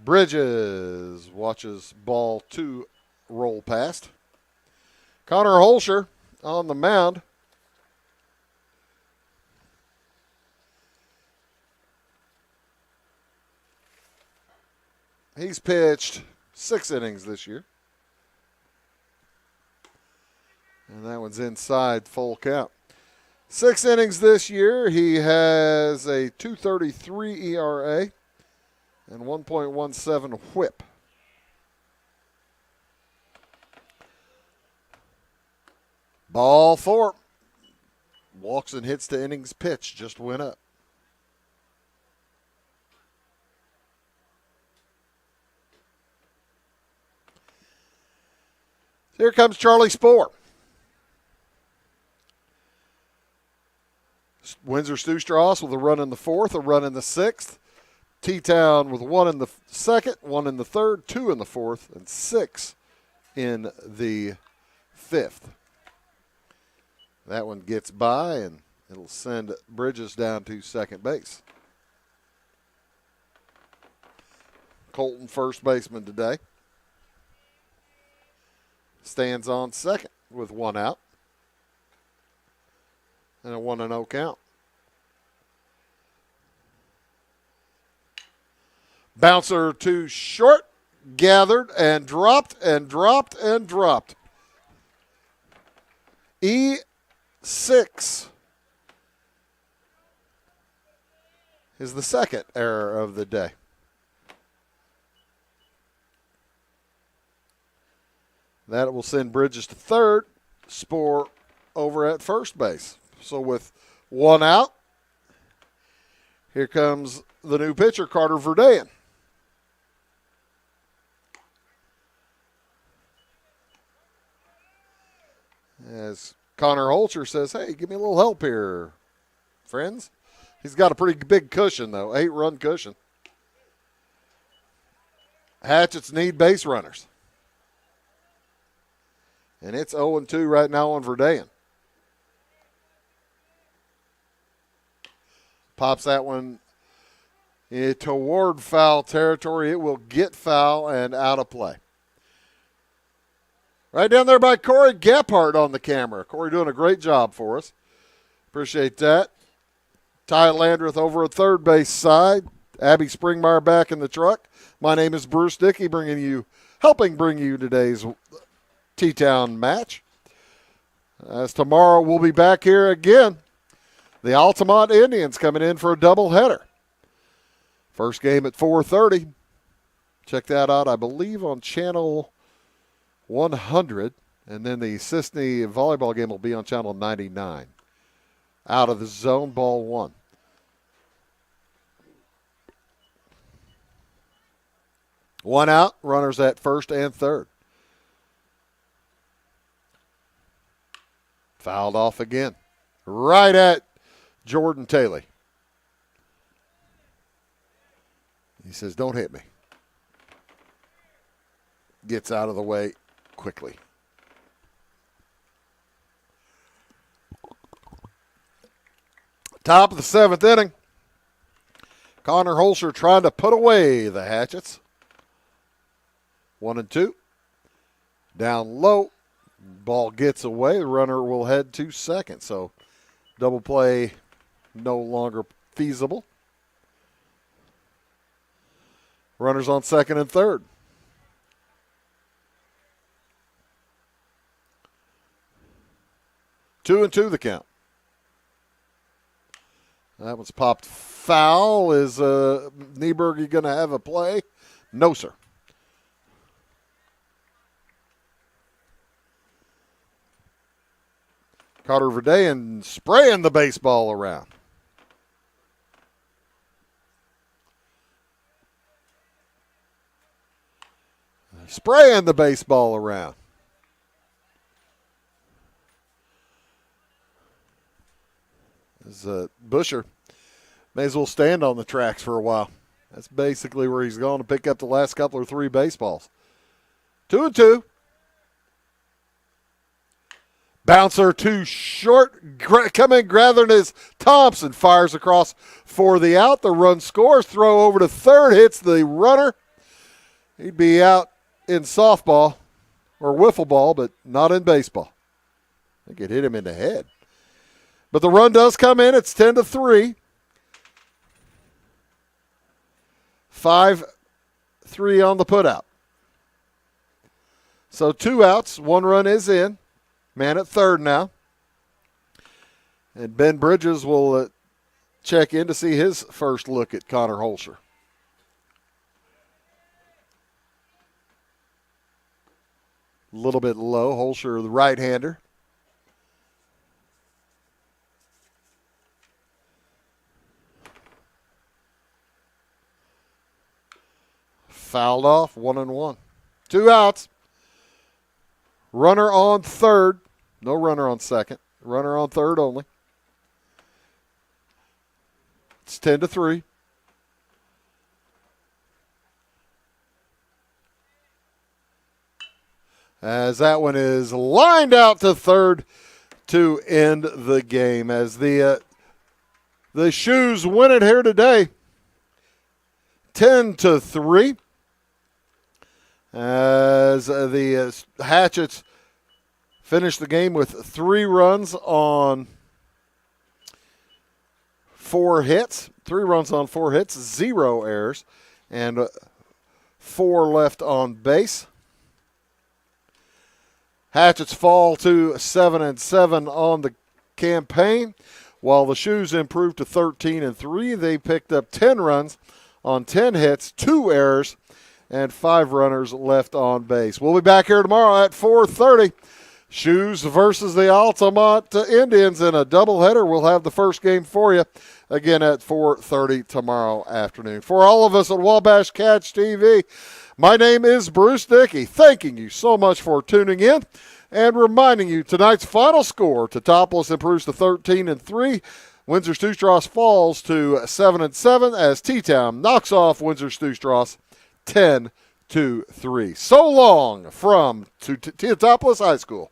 Bridges watches ball 2 roll past. Connor Holscher on the mound. He's pitched 6 innings this year. And that one's inside, full count. 6 innings this year. He has a 2.33 ERA and 1.17 whip. Ball 4. Walks and hits the innings pitch. Just went up. Here comes Charlie Spohr. Windsor Stras with a run in the 4th, a run in the 6th. T-Town with 1 in the 2nd, 1 in the 3rd, 2 in the 4th, and 6 in the 5th. That one gets by, and it'll send Bridges down to second base. Colton, first baseman today, stands on second with 1 out and a 1-0 count. Bouncer to short, gathered and dropped and dropped and dropped. E6 is the second error of the day. That will send Bridges to third, Spohr over at first base. So with 1 out, here comes the new pitcher, Carter Verdean. As Connor Holscher says, hey, give me a little help here, friends. He's got a pretty big cushion, though, 8-run cushion. Hatchets need base runners. And it's 0-2 right now on Verdean. Pops that one toward foul territory. It will get foul and out of play. Right down there by Corey Gephardt on the camera. Corey doing a great job for us. Appreciate that. Ty Landreth over at third base side. Abby Springmeyer back in the truck. My name is Bruce Dickey, helping bring you today's T-Town match. As tomorrow we'll be back here again. The Altamont Indians coming in for a doubleheader. First game at 4:30. Check that out, I believe, on channel 100. And then the Sisney volleyball game will be on channel 99. Out of the zone, ball 1. One out, runners at first and third. Fouled off again. Right at Jordan Taylor. He says, don't hit me. Gets out of the way quickly. Top of the 7th inning. Connor Holscher trying to put away the Hatchets. 1-2. Down low. Ball gets away. The runner will head to second. So double play no longer feasible. Runners on second and third. Two and two the count. That one's popped foul. Is Nieberg going to have a play? No, sir. Carter Verdeyen spraying the baseball around. Spraying the baseball around. As Busher may as well stand on the tracks for a while. That's basically where he's going to pick up the last couple or three baseballs. 2-2. Bouncer too short. Coming, gathering his Thompson. Fires across for the out. The run scores. Throw over to third. Hits the runner. He'd be out in softball or wiffle ball, but not in baseball. I think it hit him in the head. But the run does come in. It's 10-3. 5-3 on the putout. So 2 outs. 1 run is in. Man at third now. And Ben Bridges will check in to see his first look at Connor Holscher. A little bit low. Holscher, the right-hander. Fouled off, 1-1. 2 outs. Runner on third. No runner on second. Runner on third only. It's 10-3. As that one is lined out to third to end the game. As the Shoes win it here today. 10-3. As the Hatchets finish the game with 3 runs on 4 hits. 3 runs on 4 hits, 0 errors, and 4 left on base. Hatchets fall to 7-7 on the campaign, while the Shoes improved to 13-3. They picked up 10 runs on 10 hits, 2 errors, and 5 runners left on base. We'll be back here tomorrow at 4:30. Shoes versus the Altamont Indians in a doubleheader. We'll have the first game for you again at 4:30 tomorrow afternoon. For all of us at Wabash Catch TV, my name is Bruce Dickey, thanking you so much for tuning in and reminding you tonight's final score. Teutopolis improves to 13-3. Windsor Stras falls to 7-7 as T-Town knocks off Windsor Stras 10-3. So long from Teutopolis High School.